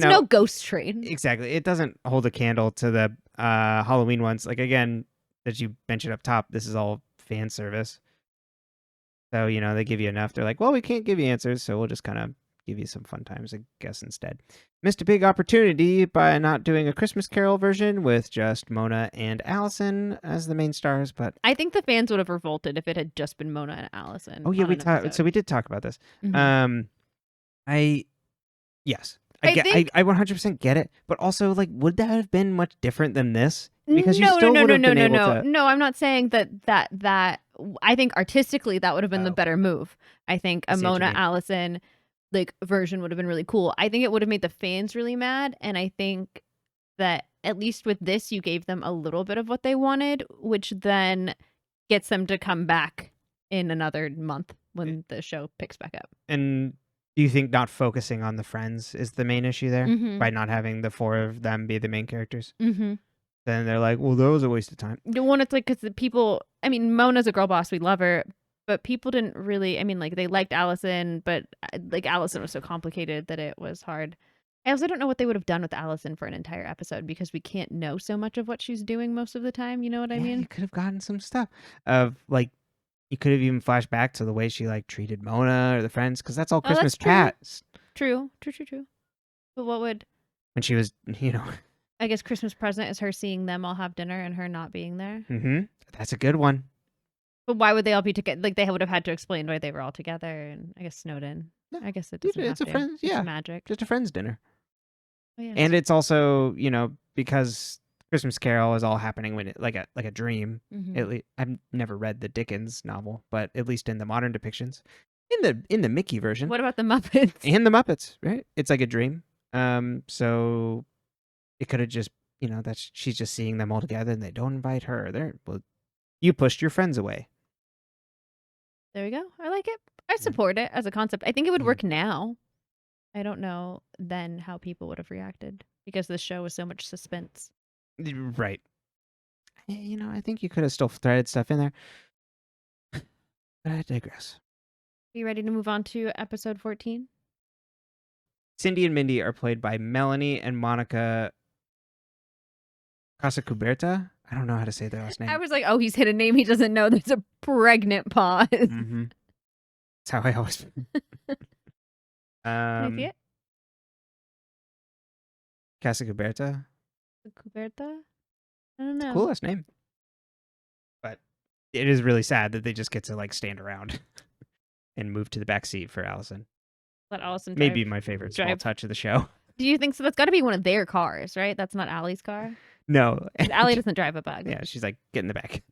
no ghost train. Exactly. It doesn't hold a candle to the Halloween ones. Like, again, as you mentioned up top, this is all fan service. So, they give you enough. They're like, well, we can't give you answers, so we'll just kind of give you some fun times, I guess, instead. Missed a big opportunity by not doing a Christmas Carol version with just Mona and Allison as the main stars, but I think the fans would have revolted if it had just been Mona and Allison. Oh yeah, we did talk about this. Mhm. I 100% get it, but also, like, would that have been much different than this? Because you still would have been able to. No, I'm not saying that. I think artistically that would have been the better move. I think a Mona Allison version would have been really cool. I think it would have made the fans really mad, and I think that at least with this, you gave them a little bit of what they wanted, which then gets them to come back in another month when the show picks back up. And do you think not focusing on the friends is the main issue there? Mm-hmm. By not having the four of them be the main characters? Mm-hmm. Then they're like, well, that was a waste of time. The one, it's like, because the people, I mean, Mona's a girl boss, we love her, but people didn't really, I mean, like, they liked Allison, but like Allison was so complicated that it was hard. I also don't know what they would have done with Allison for an entire episode, because we can't know so much of what she's doing most of the time. You know what I mean? You could have gotten some stuff of, like, you could have even flashed back to the way she, like, treated Mona or the friends, because that's all Christmas past. True. But what would... When she was, I guess Christmas present is her seeing them all have dinner and her not being there. Mm-hmm. That's a good one. But why would they all be together? Like, they would have had to explain why they were all together, and I guess Snowden. No, I guess it doesn't it's a friends, It's magic. Just a friends dinner. Oh, yeah, and it's also, because Christmas Carol is all happening when like a dream. Mm-hmm. I've never read the Dickens novel, but at least in the modern depictions, in the Mickey version. What about the Muppets? And the Muppets, right? It's like a dream. So it could have just, she's just seeing them all together, and they don't invite her. You pushed your friends away. There we go. I like it. I support it as a concept. I think it would work now. I don't know then how people would have reacted, because the show was so much suspense. Right. I think you could have still threaded stuff in there. But I digress. Are you ready to move on to episode 14? Cindy and Mindy are played by Melanie and Monica Casacuberta. I don't know how to say their last name. I was like, oh, he's hit a name he doesn't know. There's a pregnant pause. Mm-hmm. That's how I always... Can I see it? Casacuberta? Cuberta? I don't know. Coolest name. But it is really sad that they just get to, like, stand around and move to the back seat for Allison. Let Allison maybe my favorite small touch of the show. Do you think so? That's got to be one of their cars, right? That's not Allie's car? No. Allie doesn't drive a bug. Yeah, she's like, get in the back.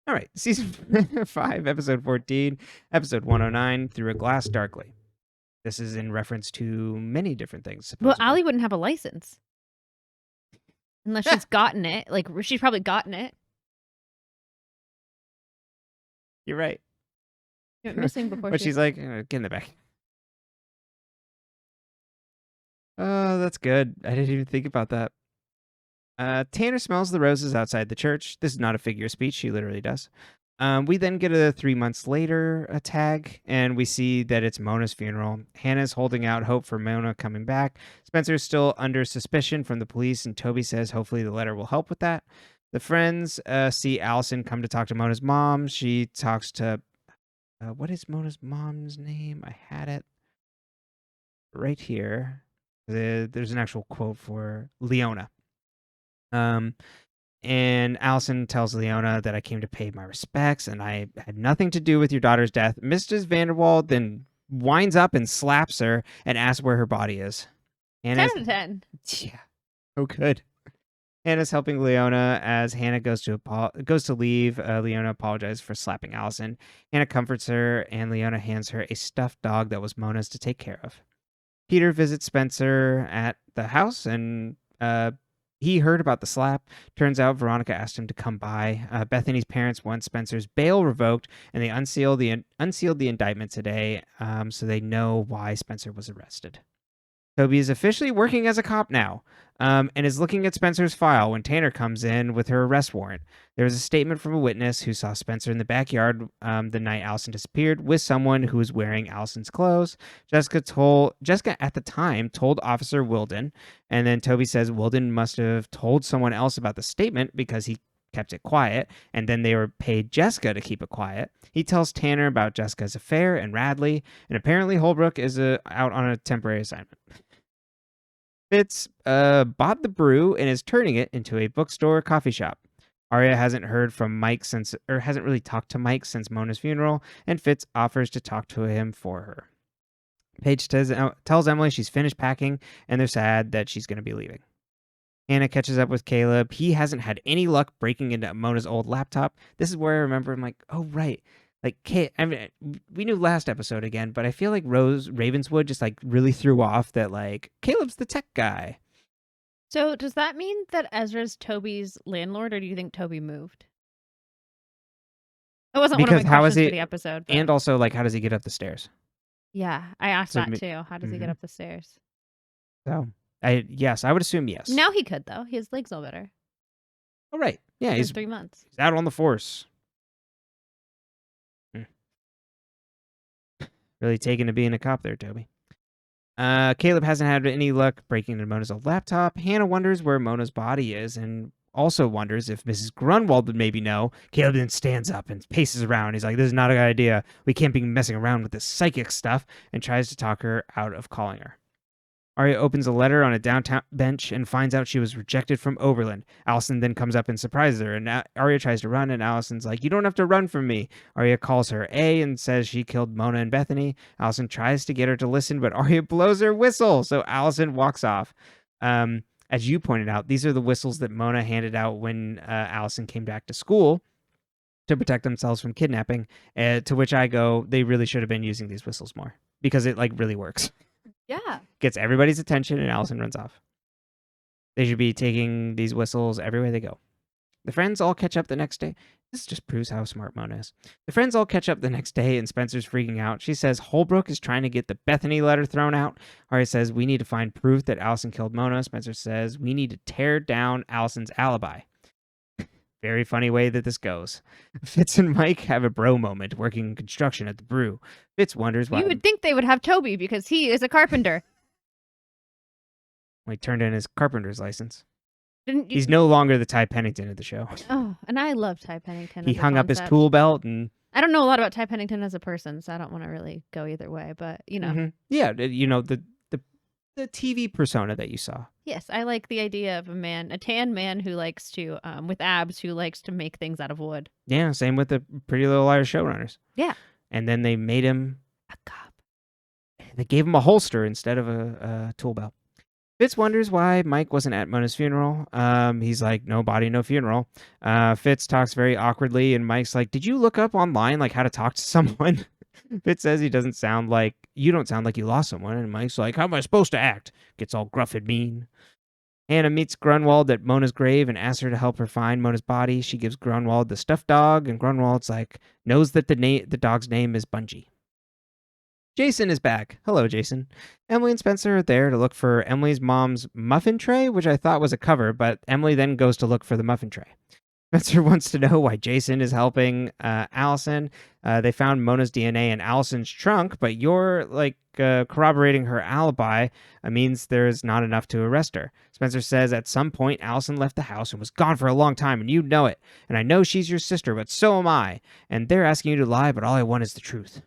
All right, season 5, episode 14, episode 109, Through a Glass Darkly. This is in reference to many different things. Supposedly. Well, Allie wouldn't have a license. Unless she's gotten it. Like, she's probably gotten it. You're right. She went missing before but she's like, get in the back. Oh, that's good. I didn't even think about that. Tanner smells the roses outside the church. This is not a figure of speech. She literally does. We then get a 3 months later a tag, and we see that it's Mona's funeral. Hannah's holding out hope for Mona coming back. Spencer's still under suspicion from the police, and Toby says hopefully the letter will help with that. The friends see Allison come to talk to Mona's mom. She talks to... what is Mona's mom's name? I had it right here. There's an actual quote for Leona. And Allison tells Leona that I came to pay my respects and I had nothing to do with your daughter's death. Mrs. Vanderwald then winds up and slaps her and asks where her body is. 10 out of 10. Yeah. Oh, good. Hannah's helping Leona as Hannah goes to leave. Leona apologizes for slapping Allison. Hannah comforts her, and Leona hands her a stuffed dog that was Mona's to take care of. Peter visits Spencer at the house, and he heard about the slap. Turns out Veronica asked him to come by. Bethany's parents want Spencer's bail revoked, and they unsealed the indictment today, so they know why Spencer was arrested. Toby is officially working as a cop now, and is looking at Spencer's file when Tanner comes in with her arrest warrant. There was a statement from a witness who saw Spencer in the backyard the night Allison disappeared with someone who was wearing Allison's clothes. Jessica at the time told Officer Wilden, and then Toby says Wilden must have told someone else about the statement because he kept it quiet, and then they were paid Jessica to keep it quiet. He tells Tanner about Jessica's affair and Radley, and apparently Holbrook is out on a temporary assignment. Fitz bought the brew and is turning it into a bookstore coffee shop. Arya hasn't heard from Mike hasn't really talked to Mike since Mona's funeral, and Fitz offers to talk to him for her. Paige tells Emily she's finished packing, and they're sad that she's going to be leaving. Hannah catches up with Caleb. He hasn't had any luck breaking into Mona's old laptop. This is where I remember I'm like, oh, right. Like, I mean, we knew last episode again, but I feel like Ravenswood just like really threw off that like Caleb's the tech guy. So does that mean that Ezra's Toby's landlord, or do you think Toby moved? It wasn't because one of my questions for the episode. But... And also, like, how does he get up the stairs? Yeah, I asked that too. How does he get up the stairs? So, I would assume yes. Now he could, though. His leg's all better. Oh, right. Yeah, he's 3 months. He's out on the force. Really taking to being a cop there, Toby. Caleb hasn't had any luck breaking into Mona's old laptop. Hannah wonders where Mona's body is and also wonders if Mrs. Grunwald would maybe know. Caleb then stands up and paces around. He's like, this is not a good idea. We can't be messing around with this psychic stuff, and tries to talk her out of calling her. Arya opens a letter on a downtown bench and finds out she was rejected from Overland. Allison then comes up and surprises her, and Arya tries to run, and Allison's like, you don't have to run from me. Arya calls her A and says she killed Mona and Bethany. Allison tries to get her to listen, but Arya blows her whistle, so Allison walks off. As you pointed out, these are the whistles that Mona handed out when Allison came back to school to protect themselves from kidnapping, to which I go, they really should have been using these whistles more, because it like really works. Yeah. Gets everybody's attention, and Allison runs off. They should be taking these whistles everywhere they go. The friends all catch up the next day. This just proves how smart Mona is. The friends all catch up the next day, and Spencer's freaking out. She says Holbrook is trying to get the Bethany letter thrown out. Arya says we need to find proof that Allison killed Mona. Spencer says we need to tear down Allison's alibi. Very funny way that this goes. Fitz and Mike have a bro moment working construction at the brew. Fitz wonders why... You would think they would have Toby because he is a carpenter. He turned in his carpenter's license. Didn't you... He's no longer the Ty Pennington of the show. Oh, and I love Ty Pennington. He hung up his tool belt and... I don't know a lot about Ty Pennington as a person, so I don't want to really go either way, but, you know. Mm-hmm. Yeah, you know, the TV persona that you saw. Yes, I like the idea of a tan man who likes to, with abs, who likes to make things out of wood. Yeah, same with the Pretty Little Liars showrunners. Yeah. And then they made him a cop. They gave him a holster instead of a tool belt. Fitz wonders why Mike wasn't at Mona's funeral. He's like, no body, no funeral. Fitz talks very awkwardly, and Mike's like, did you look up online like how to talk to someone? Fitz says you don't sound like you lost someone, and Mike's like, how am I supposed to act? Gets all gruff and mean. Hannah meets Grunwald at Mona's grave and asks her to help her find Mona's body. She gives Grunwald the stuffed dog, and Grunwald's like, knows that the dog's name is Bungie. Jason is back. Hello, Jason. Emily and Spencer are there to look for Emily's mom's muffin tray, which I thought was a cover, but Emily then goes to look for the muffin tray. Spencer wants to know why Jason is helping Allison. They found Mona's DNA in Allison's trunk, but you're corroborating her alibi means there's not enough to arrest her. Spencer says at some point Allison left the house and was gone for a long time, and you know it. And I know she's your sister, but so am I. And they're asking you to lie, but all I want is the truth.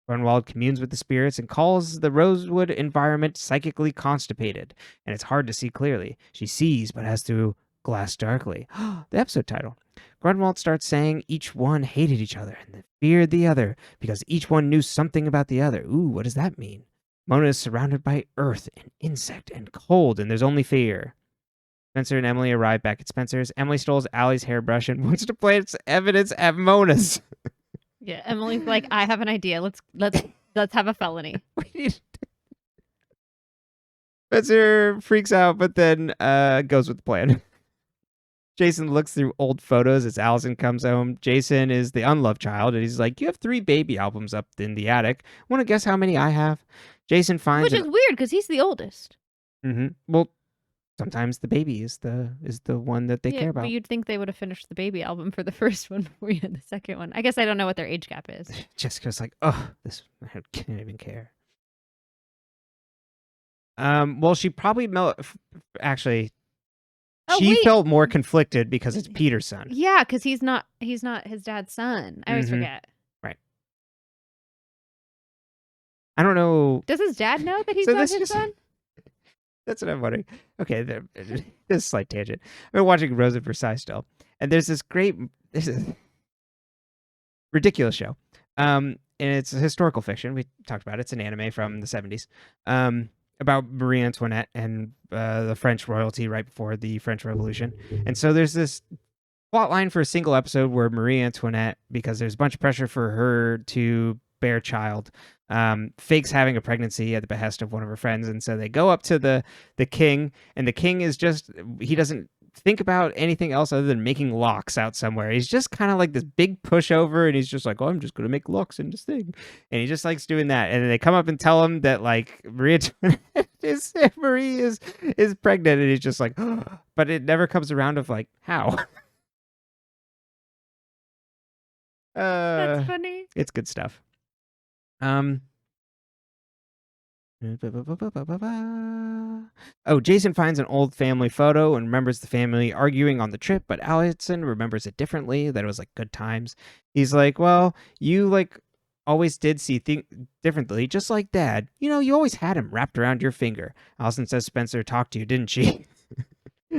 Grunwald communes with the spirits and calls the Rosewood environment psychically constipated, and it's hard to see clearly. She sees, but has to glass darkly. The episode title. Grunwald starts saying each one hated each other and feared the other because each one knew something about the other. Ooh, what does that mean? Mona is surrounded by earth and insect and cold, and there's only fear. Spencer and Emily arrive back at Spencer's. Emily steals Allie's hairbrush and wants to plant evidence at Mona's. Yeah, Emily's like, I have an idea. Let's have a felony. Spencer freaks out, but then goes with the plan. Jason looks through old photos as Allison comes home. Jason is the unloved child, and he's like, you have 3 baby albums up in the attic. Want to guess how many I have? Jason finds Which is weird because he's the oldest. Well, sometimes the baby is the one that they care about. But you'd think they would have finished the baby album for the first one before you had the second one. I guess I don't know what their age gap is. Jessica's like, oh, I can't even care. Well, she probably actually. She felt more conflicted because it's Peter's son. Yeah, because he's not his dad's son. I always forget. Right. I don't know. Does his dad know that he's not his son? That's what I'm wondering. Okay, this is a slight tangent. I've been watching Rose of Versailles still, and there's this ridiculous show. And it's a historical fiction. We talked about it. It's an anime from the 70s. About Marie Antoinette and the French royalty right before the French Revolution. And so there's this plot line for a single episode where Marie Antoinette, because there's a bunch of pressure for her to bear a child, fakes having a pregnancy at the behest of one of her friends. And so they go up to the king, and the king is he doesn't think about anything else other than making locks out somewhere. He's just kind of like this big pushover, and he's just like, oh, I'm just going to make locks in this thing. And he just likes doing that. And then they come up and tell him that like Marie is pregnant, and he's just like, oh. But it never comes around of like, how? That's funny. It's good stuff. Oh, Jason finds an old family photo and remembers the family arguing on the trip, but Allison remembers it differently, that it was like good times. He's like, well, you like always did see things differently, just like Dad. You know, you always had him wrapped around your finger. Allison says Spencer talked to you, didn't she?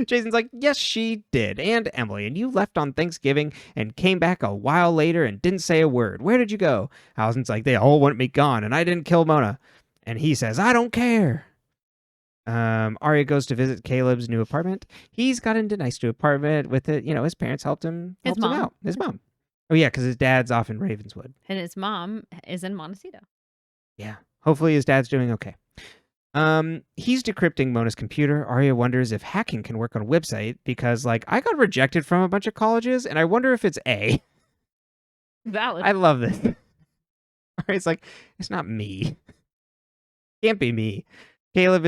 Jason's like, yes, she did, and Emily, and you left on Thanksgiving and came back a while later and didn't say a word. Where did you go? Allison's like, they all want me gone, and I didn't kill Mona. And he says, I don't care. Arya goes to visit Caleb's new apartment. He's got into a nice new apartment with it. You know, his parents helped him out. His mom. Oh, yeah, because his dad's off in Ravenswood. And his mom is in Montecito. Yeah. Hopefully his dad's doing okay. He's decrypting Mona's computer. Arya wonders if hacking can work on a website because, like, I got rejected from a bunch of colleges, and I wonder if it's A. Valid. I love this. Arya's like, it's not me. Can't be me. Caleb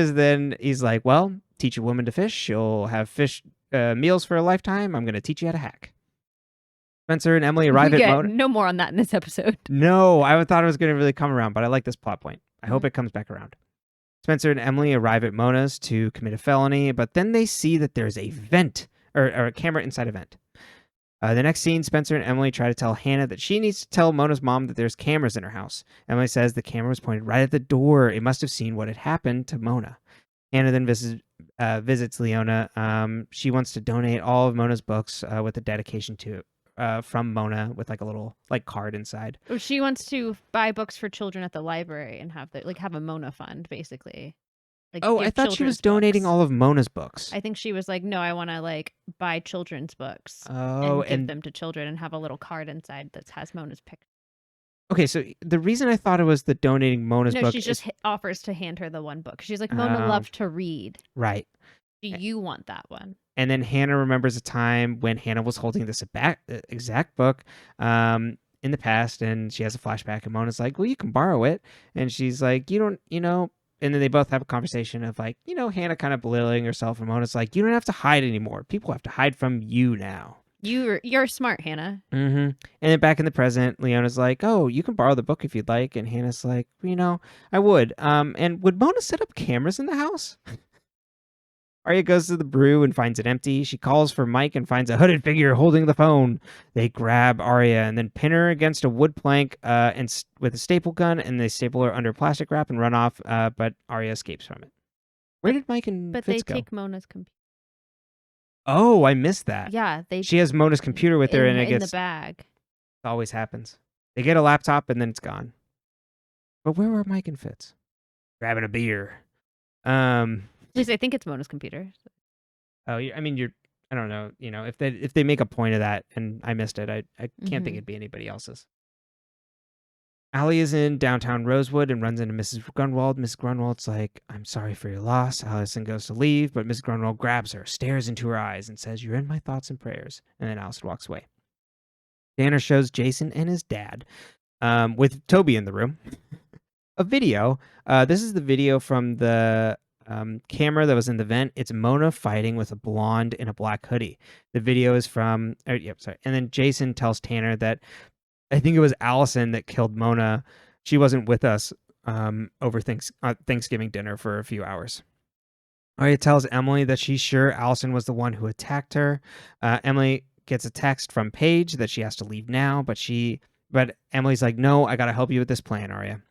he's like, well, teach a woman to fish. She'll have fish meals for a lifetime. I'm going to teach you how to hack. Spencer and Emily arrive at Mona. No more on that in this episode. No, I thought it was going to really come around, but I like this plot point. I hope it comes back around. Spencer and Emily arrive at Mona's to commit a felony, but then they see that there's a vent, or a camera inside a vent. The next scene, Spencer and Emily try to tell Hannah that she needs to tell Mona's mom that there's cameras in her house. Emily says the camera was pointed right at the door. It must have seen what had happened to Mona. Hannah then visits Leona. She wants to donate all of Mona's books with a dedication to from Mona with like a little like card inside. She wants to buy books for children at the library and have a Mona fund, basically. Like, I thought she was donating all of Mona's books. I think she was like, no, I want to like buy children's books and give them to children and have a little card inside that has Mona's picture. Okay, so the reason I thought it was the donating Mona's book. No, she just offers to hand her the one book. She's like, Mona loved to read. Right. Do you want that one? And then Hannah remembers a time when Hannah was holding this exact book in the past, and she has a flashback, and Mona's like, well, you can borrow it. And she's like, and then they both have a conversation of like, Hannah kind of belittling herself, and Mona's like, you don't have to hide anymore. People have to hide from you now. You're smart, Hannah. Mm-hmm. And then back in the present, Leona's like, oh, you can borrow the book if you'd like. And Hannah's like, I would. And would Mona set up cameras in the house? Arya goes to the brew and finds it empty. She calls for Mike and finds a hooded figure holding the phone. They grab Arya and then pin her against a wood plank with a staple gun, and they staple her under plastic wrap and run off, but Arya escapes from it. Where did Mike and Fitz go? But they take Mona's computer. Oh, I missed that. Yeah. She has Mona's computer with her, and it gets... in the bag. It always happens. They get a laptop, and then it's gone. But where were Mike and Fitz? Grabbing a beer. At least I think it's Mona's computer. Oh, I mean, I don't know. If they make a point of that and I missed it, I can't think it'd be anybody else's. Allie is in downtown Rosewood and runs into Mrs. Grunwald. Mrs. Grunwald's like, I'm sorry for your loss. Allison goes to leave, but Mrs. Grunwald grabs her, stares into her eyes, and says, you're in my thoughts and prayers. And then Allison walks away. Tanner shows Jason and his dad with Toby in the room. a video. This is the video from the camera that was in the vent. It's Mona fighting with a blonde in a black hoodie. The video is from, sorry. And then Jason tells Tanner that I think it was Allison that killed Mona. She wasn't with us over Thanksgiving dinner for a few hours. Arya tells Emily that she's sure Allison was the one who attacked her. Emily gets a text from Paige that she has to leave now, but Emily's like, no, I gotta help you with this plan, Arya.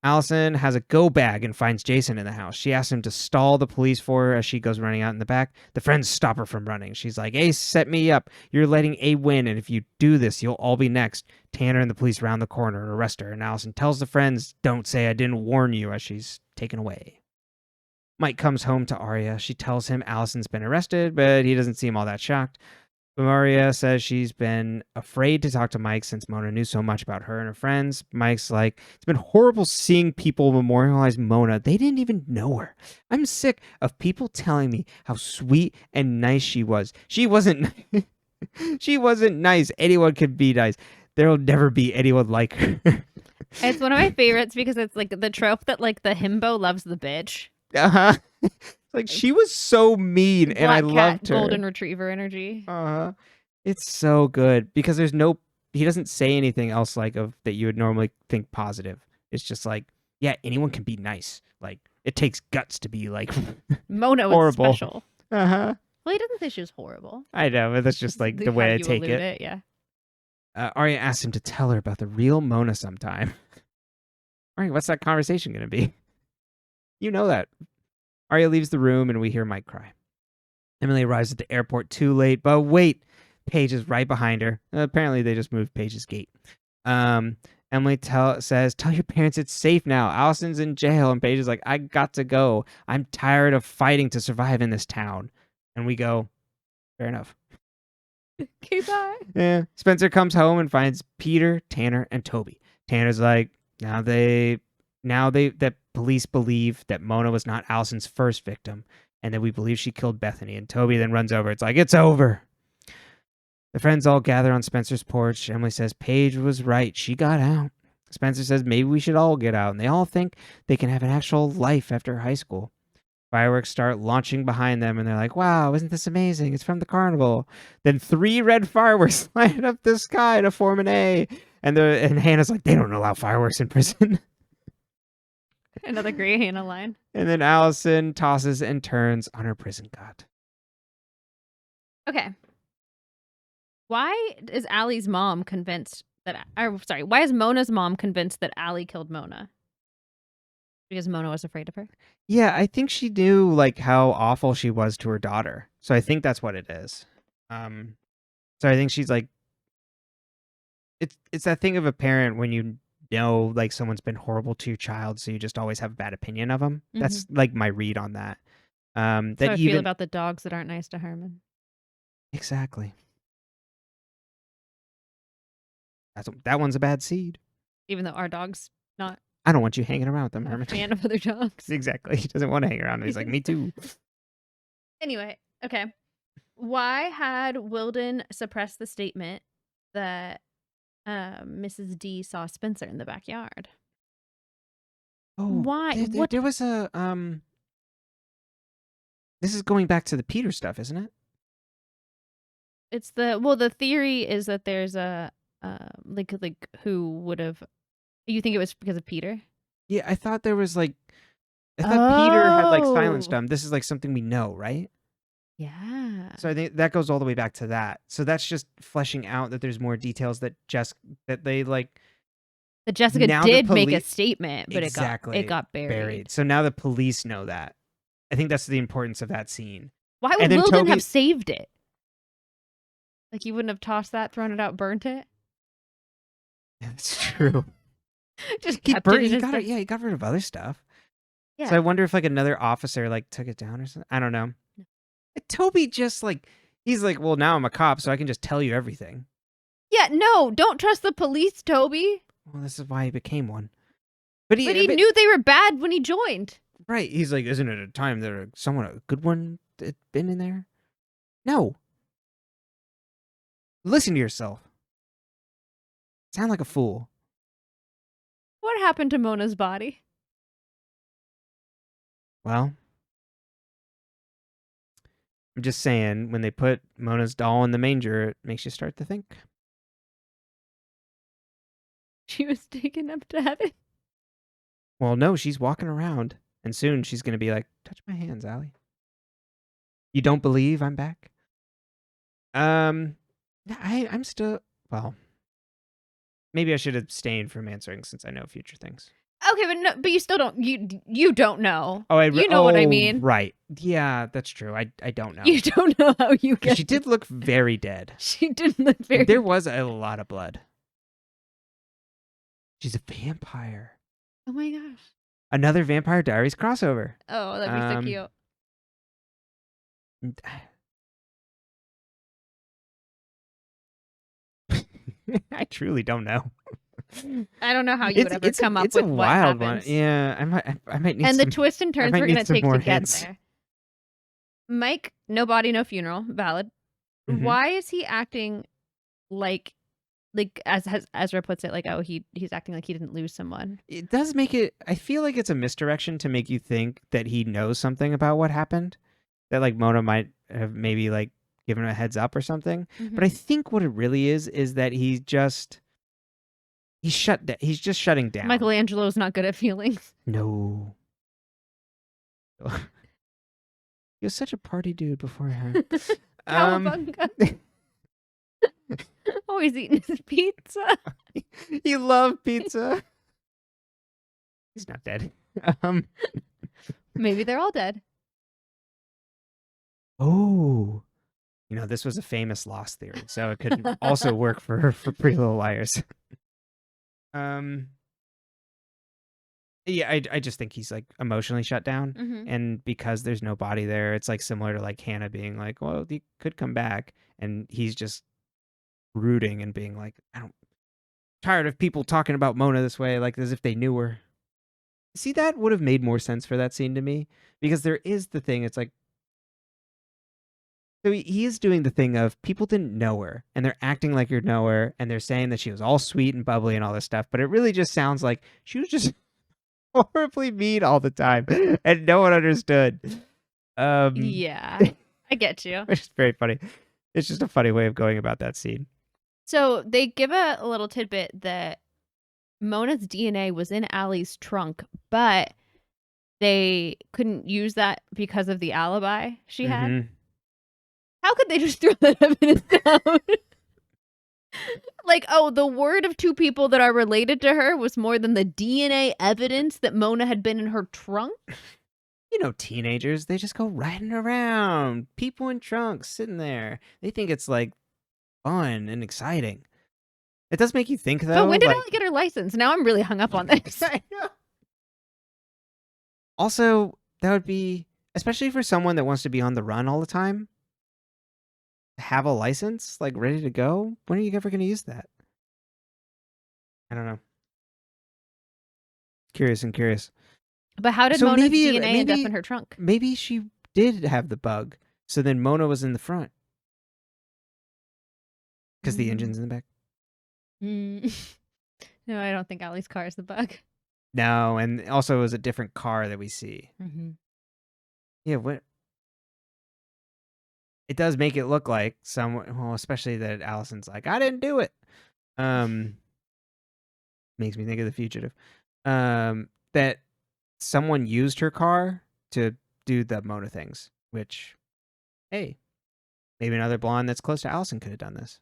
Allison has a go bag and finds Jason in the house. She asks him to stall the police for her as she goes running out in the back. The friends stop her from running. She's like, Ace, set me up. You're letting A win, and if you do this, you'll all be next. Tanner and the police round the corner and arrest her, and Allison tells the friends, don't say I didn't warn you, as she's taken away. Mike comes home to Arya. She tells him Allison's been arrested, but he doesn't seem all that shocked. Arya says she's been afraid to talk to Mike since Mona knew so much about her and her friends. Mike's like, it's been horrible seeing people memorialize Mona. They didn't even know her. I'm sick of people telling me how sweet and nice she was. She wasn't she wasn't nice. Anyone could be nice. There'll never be anyone like her. It's one of my favorites because it's like the trope that like the himbo loves the bitch. Uh-huh. Like, she was so mean, and I loved her. Golden retriever energy. It's so good because he doesn't say anything else like that you would normally think positive. It's just like, yeah, anyone can be nice. Like, it takes guts to be like Mona was horrible. Special. Well, he doesn't say she was horrible. I know, but that's just like the way I take it. Yeah. Arya asks him to tell her about the real Mona sometime. Arya, what's that conversation going to be? You know that. Arya leaves the room and we hear Mike cry. Emily arrives at the airport too late, but wait, Paige is right behind her. Apparently they just moved Paige's gate. Emily says, tell your parents it's safe now. Allison's in jail. And Paige is like, I got to go. I'm tired of fighting to survive in this town. And we go, fair enough. Okay, bye. Yeah. Spencer comes home and finds Peter, Tanner, and Toby. Tanner's like, now that police believe that Mona was not Allison's first victim and that we believe she killed Bethany. And Toby then runs over. It's like, it's over. The friends all gather on Spencer's porch. Emily says Paige was right. She got out. Spencer says maybe we should all get out. And they all think they can have an actual life after high school. Fireworks start launching behind them. And they're like, wow, isn't this amazing? It's from the carnival. Then 3 red fireworks light up the sky to form an A. And Hannah's like, they don't allow fireworks in prison. Another great Hannah line. And then Allison tosses and turns on her prison god. Okay. Why is Allie's mom convinced that... why is Mona's mom convinced that Allie killed Mona? Because Mona was afraid of her? Yeah, I think she knew like how awful she was to her daughter. So I think that's what it is. So I think she's like... It's that thing of a parent when you know like someone's been horrible to your child, so you just always have a bad opinion of them. Mm-hmm. That's like my read on that. That's how I feel about the dogs that aren't nice to Herman. Exactly. That one's a bad seed. Even though our dog's not. I don't want you hanging around with them, Herman. Fan of other dogs. Exactly. He doesn't want to hang around. He's like, me too. Anyway, okay. Why had Wilden suppressed the statement that Mrs. D saw Spencer in the backyard? Oh, why? There was a This is going back to the Peter stuff, isn't it? It's the theory is that there's a like who would have. You think it was because of Peter? Yeah, I thought there was like. I thought Peter had like silenced him. This is like something we know, right? Yeah. So I think that goes all the way back to that. So that's just fleshing out that there's more details that they like. That Jessica did make a statement, but exactly, it got buried. So now the police know that. I think that's the importance of that scene. Why would Wilden have saved it? Like, you wouldn't have tossed that, thrown it out, burnt it? Yeah, that's true. Just kept it. He got rid of other stuff. Yeah. So I wonder if like another officer like took it down or something. I don't know. Toby just like, he's like, well, now I'm a cop, so I can just tell you everything. Yeah, no, don't trust the police, Toby. Well, this is why he became one. But he knew they were bad when he joined. Right. He's like, isn't it a time that a good one had been in there? No. Listen to yourself. Sound like a fool. What happened to Mona's body? Well, I'm just saying, when they put Mona's doll in the manger, it makes you start to think. She was taken up to heaven. Well, no, she's walking around, and soon she's going to be like, touch my hands, Allie. You don't believe I'm back? I'm still, well, maybe I should abstain from answering since I know future things. Okay, but you still don't. You don't know. Oh, you know what I mean, right? Yeah, that's true. I don't know. You don't know how you get. She did look very dead. She did look very. There was a lot of blood. She's a vampire. Oh my gosh! Another Vampire Diaries crossover. Oh, that'd be so cute. I truly don't know. I don't know how you would ever come up with a wild what happens. one. Yeah, I might need and some, the twists and turns we're gonna take to hints. get there. Mike, no body, no funeral. Valid. Mm-hmm. Why is he acting like as Ezra puts it, like, oh, he's acting like he didn't lose someone? It does make it. I feel like it's a misdirection to make you think that he knows something about what happened. That like Mona might have maybe like given him a heads up or something. Mm-hmm. But I think what it really is that he's just shutting down. Michelangelo's not good at feelings. No. He was such a party dude beforehand. Cowabunga. Always eating his pizza. He loved pizza. He's not dead. Maybe they're all dead. Oh. You know, this was a famous lost theory, so it could also work for Pretty Little Liars. Yeah, I just think he's like emotionally shut down, and because there's no body there, it's like similar to like Hannah being like, well, he could come back, and he's just brooding and being like, tired of people talking about Mona this way, like as if they knew her. See, that would have made more sense for that scene to me, because there is the thing, it's like, so he is doing the thing of people didn't know her, and they're acting like you know her, and they're saying that she was all sweet and bubbly and all this stuff, but it really just sounds like she was just horribly mean all the time, and no one understood. Yeah, I get you. Which is very funny. It's just a funny way of going about that scene. So they give a little tidbit that Mona's DNA was in Allie's trunk, but they couldn't use that because of the alibi she had. How could they just throw that evidence down? Like, oh, the word of two people that are related to her was more than the DNA evidence that Mona had been in her trunk? You know, teenagers, they just go riding around. People in trunks sitting there. They think it's like fun and exciting. It does make you think, though. But when did Allie get her license? Now I'm really hung up on this. Also, that would be, especially for someone that wants to be on the run all the time, have a license, like, ready to go? When are you ever going to use that? I don't know. Curious. But how did Mona's DNA end up in her trunk? Maybe she did have the bug, so then Mona was in the front. Because the engine's in the back. No, I don't think Allie's car is the bug. No, and also it was a different car that we see. Yeah, what? It does make it look like someone, well, especially that Allison's like, I didn't do it. Makes me think of The Fugitive. That someone used her car to do the Mona things, which, hey, maybe another blonde that's close to Allison could have done this.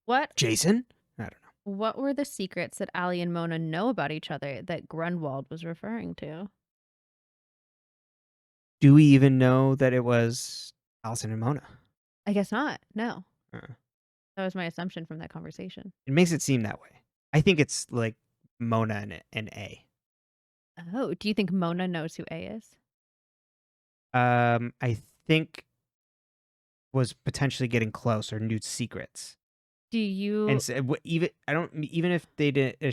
What? Jason? I don't know. What were the secrets that Allie and Mona know about each other that Grunwald was referring to? Do we even know that it was Allison and Mona? I guess not. No. That was my assumption from that conversation. It makes it seem that way. I think it's like Mona and A. Oh, do you think Mona knows who A is? I think was potentially getting close or knew secrets. Do you? And so, even if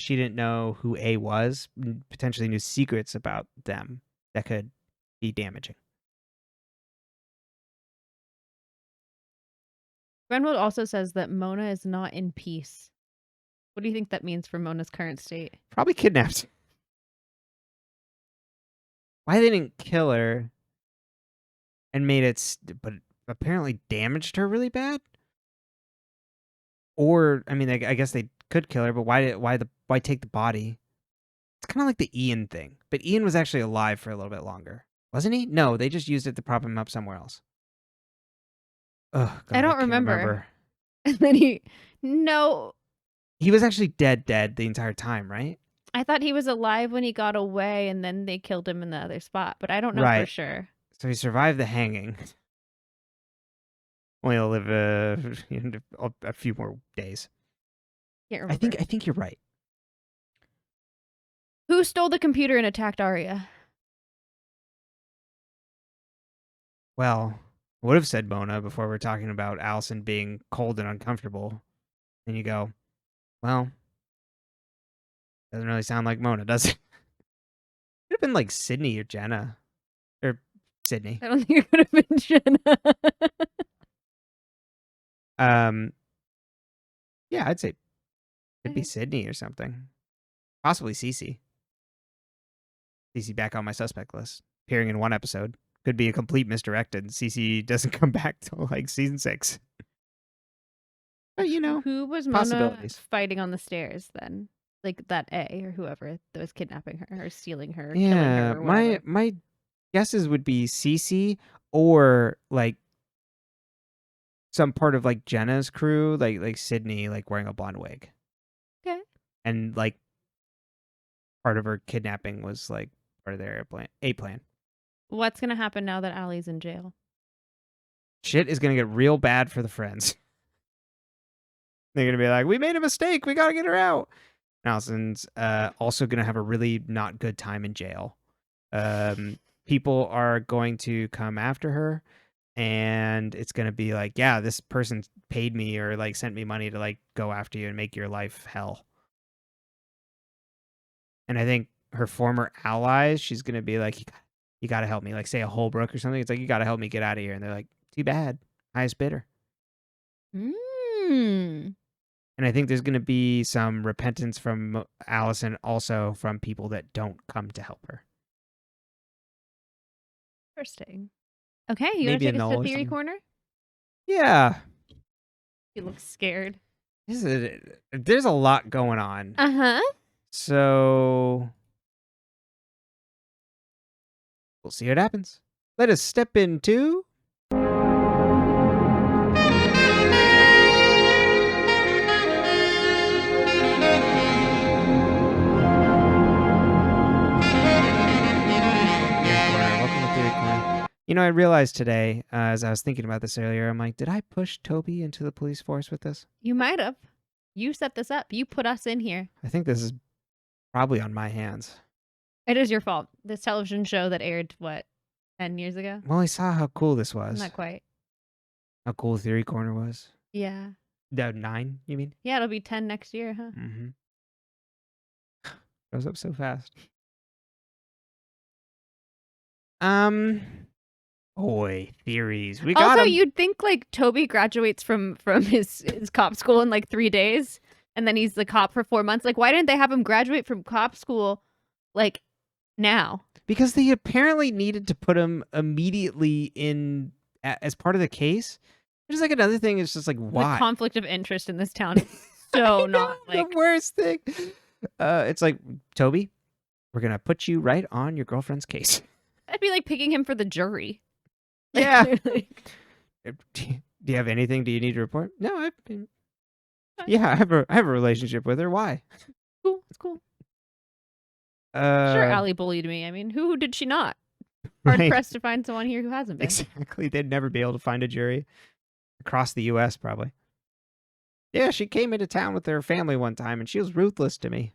she didn't know who A was, potentially knew secrets about them that could be damaging. Grunwald also says that Mona is not in peace What do you think that means for Mona's current state? Probably kidnapped. Why they didn't kill her and made it, but apparently damaged her really bad? Or, I mean, I guess they could kill her, but why take the body? It's kind of like the Ian thing. But Ian was actually alive for a little bit longer. Wasn't he? No, they just used it to prop him up somewhere else. Oh, God, I don't can't remember. And then no. He was actually dead the entire time, right? I thought he was alive when he got away, and then they killed him in the other spot, but I don't know for sure. So he survived the hanging. Only he'll live a few more days. Can't remember. I think you're right. Who stole the computer and attacked Arya? Well, I would have said Mona before we're talking about Allison being cold and uncomfortable. And you go, well, doesn't really sound like Mona, does it? Could have been like Sydney or Jenna. Or Sydney. I don't think it could have been Jenna. Yeah, I'd say it'd be Sydney or something. Possibly Cece. Cece back on my suspect list. Appearing in one episode. Could be a complete misdirected. Cece doesn't come back till like season 6. But who was Mona fighting on the stairs then? Like that A or whoever that was kidnapping her or stealing her, killing her or whatever. my guesses would be Cece or like some part of like Jenna's crew, like Sydney, like wearing a blonde wig. Okay. And like part of her kidnapping was like part of their plan. What's gonna happen now that Allie's in jail? Shit is gonna get real bad for the friends. They're gonna be like, we made a mistake, we gotta get her out. Allison's also gonna have a really not good time in jail. People are going to come after her, and it's gonna be like, yeah, this person paid me or like sent me money to like go after you and make your life hell. And I think her former allies, she's gonna be like, you gotta help me, like say a Holbrook or something. It's like, you gotta help me get out of here. And they're like, too bad, highest bidder. And I think there's going to be some repentance from Allison, also from people that don't come to help her. Interesting. Okay, you want to take us to Theory Corner? Yeah. You look scared. There's a lot going on. Uh-huh. So we'll see what happens. Let us step into... I realized today, as I was thinking about this earlier, I'm like, did I push Toby into the police force with this? You might have. You set this up. You put us in here. I think this is probably on my hands. It is your fault. This television show that aired, 10 years ago? Well, I saw how cool this was. Not quite. How cool Theory Corner was. Yeah. 9, you mean? Yeah, it'll be 10 next year, huh? Mm-hmm. Goes up so fast. Boy, theories. We got also, him. You'd think like Toby graduates from his cop school in like 3 days, and then he's the cop for 4 months. Like, why didn't they have him graduate from cop school like now? Because they apparently needed to put him immediately in as part of the case. Which is like another thing. It's just like, why? The conflict of interest in this town is so not like the worst thing. It's like, Toby, we're gonna put you right on your girlfriend's case. That'd be like picking him for the jury. Like, yeah. Do you have anything? Do you need to report? No, I have a relationship with her. Why? Cool. It's cool. Sure, Allie bullied me. I mean, who did she not? Hard pressed to find someone here who hasn't been. Exactly. They'd never be able to find a jury across the U.S. probably. Yeah, she came into town with her family one time, and she was ruthless to me.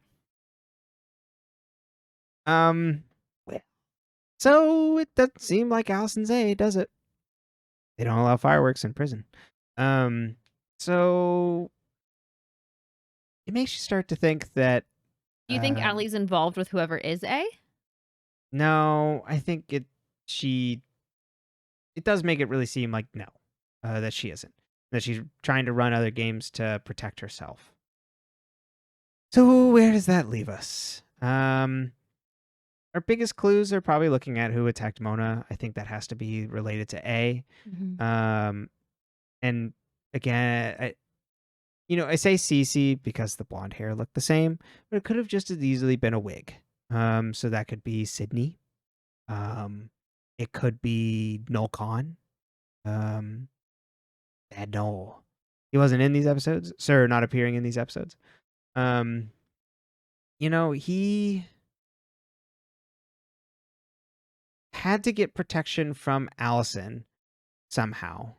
So it doesn't seem like Allison's A, does it? They don't allow fireworks in prison. So it makes you start to think that... Do you think Allie's involved with whoever is A? No, I think it does make it really seem like no, that she isn't. That she's trying to run other games to protect herself. So where does that leave us? Our biggest clues are probably looking at who attacked Mona. I think that has to be related to A. Mm-hmm. And again, I say Cece because the blonde hair looked the same, but it could have just as easily been a wig. So that could be Sydney. It could be Noel Khan. Bad Noel. He wasn't in these episodes. Sir, not appearing in these episodes. He had to get protection from Allison somehow.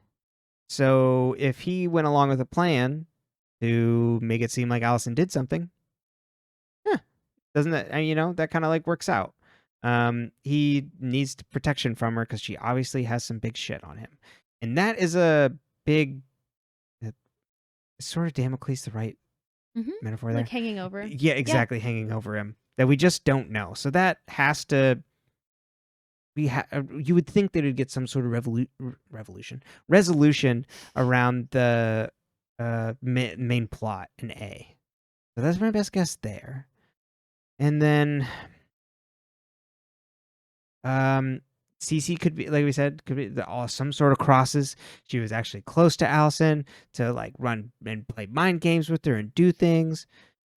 So if he went along with a plan to make it seem like Allison did something, doesn't that, that kind of like works out. He needs protection from her because she obviously has some big shit on him. And that is a big, sort of Damocles the right metaphor there. Like hanging over him. Yeah, exactly, hanging over him. That we just don't know. So that has to... you would think that it'd get some sort of resolution around the main plot in A. So that's my best guess there. And then Cece could be, like we said, could be some sort of crosses. She was actually close to Allison to like run and play mind games with her and do things.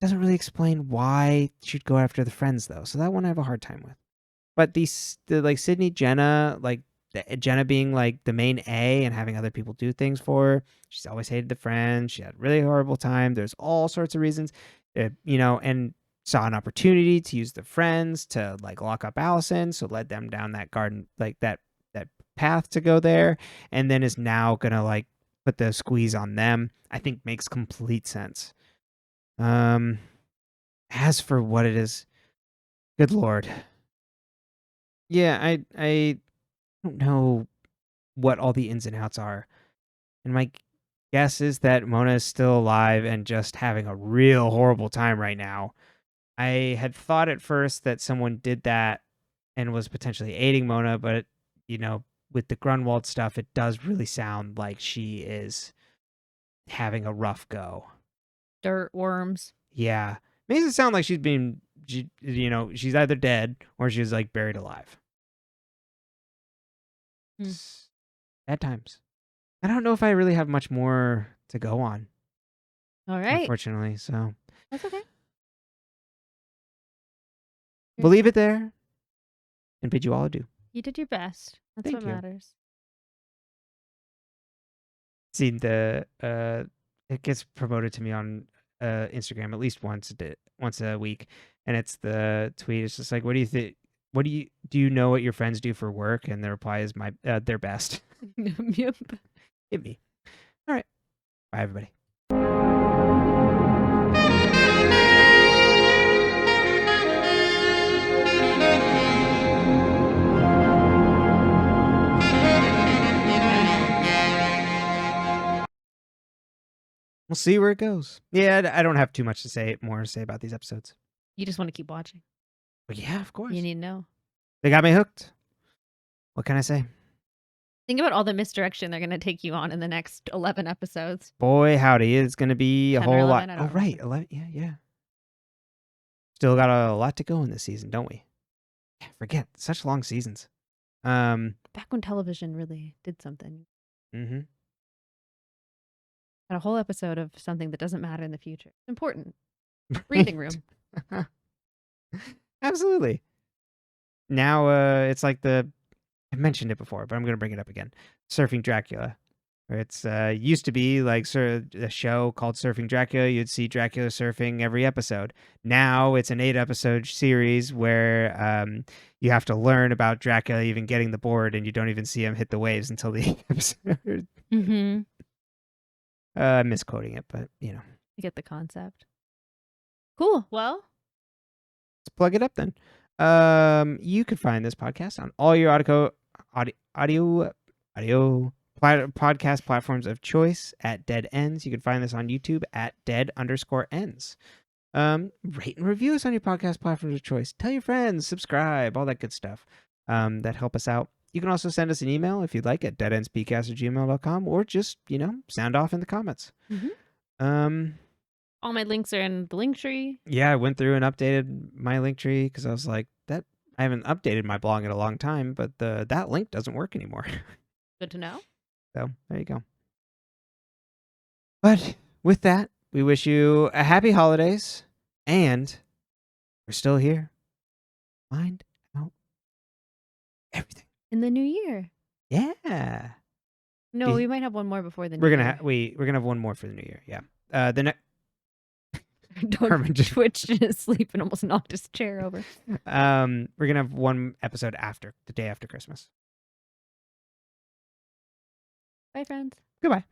Doesn't really explain why she'd go after the friends though. So that one I have a hard time with. But the like Sydney, Jenna, like Jenna being like the main A and having other people do things for her. She's always hated the friends. She had a really horrible time. There's all sorts of reasons, and saw an opportunity to use the friends to like lock up Allison. So led them down that garden, like that path to go there. And then is now going to like put the squeeze on them. I think makes complete sense. As for what it is, good Lord. Yeah, I don't know what all the ins and outs are. And my guess is that Mona is still alive and just having a real horrible time right now. I had thought at first that someone did that and was potentially aiding Mona, but, with the Grunwald stuff, it does really sound like she is having a rough go. Dirt worms. Yeah. Makes it sound like she's either dead or she's like buried alive. Bad times. I don't know if I really have much more to go on. All right. Unfortunately, so. That's okay. We'll leave it there and bid you all adieu. You did your best. That's Thank what you. matters. See, it gets promoted to me on Instagram at least once a week, and it's the tweet. It's just like, what do you think? Do you know what your friends do for work? And the reply is their best. Yep. Hit me. All right. Bye, everybody. We'll see where it goes. Yeah, I don't have too much more to say about these episodes. You just want to keep watching. But yeah, of course. You need to know. They got me hooked. What can I say? Think about all the misdirection they're going to take you on in the next 11 episodes. Boy, howdy. It's going to be a whole lot. Oh, right. 11. Yeah. Still got a lot to go in this season, don't we? Yeah, forget. Such long seasons. Back when television really did something. Mm-hmm. Had a whole episode of something that doesn't matter in the future. It's important. Breathing room. Absolutely. Now it's like I mentioned it before, but I'm going to bring it up again. Surfing Dracula. It's used to be like a show called Surfing Dracula. You'd see Dracula surfing every episode. Now it's an 8-episode series where you have to learn about Dracula even getting the board, and you don't even see him hit the waves until the 8th episode. Mm-hmm. I'm misquoting it, but You get the concept. Cool. Well, let's plug it up then. You can find this podcast on all your audio podcast platforms of choice at Dead Ends. You can find this on YouTube at dead_ends. Rate and review us on your podcast platforms of choice. Tell your friends, subscribe, all that good stuff. That help us out. You can also send us an email if you'd like at deadendspcast@gmail.com, or just, sound off in the comments. Mm-hmm. All my links are in the link tree. Yeah, I went through and updated my link tree because I was like, that I haven't updated my blog in a long time, but that link doesn't work anymore. Good to know. So there you go. But with that, we wish you a happy holidays, and we're still here. Find out everything In the new year. Yeah. No, Do we might have one more before the new We're year. gonna have one more for the new year. Yeah. The next. Don't twitched in his sleep and almost knocked his chair over. We're gonna have one episode after the day after Christmas. Bye, friends. Goodbye.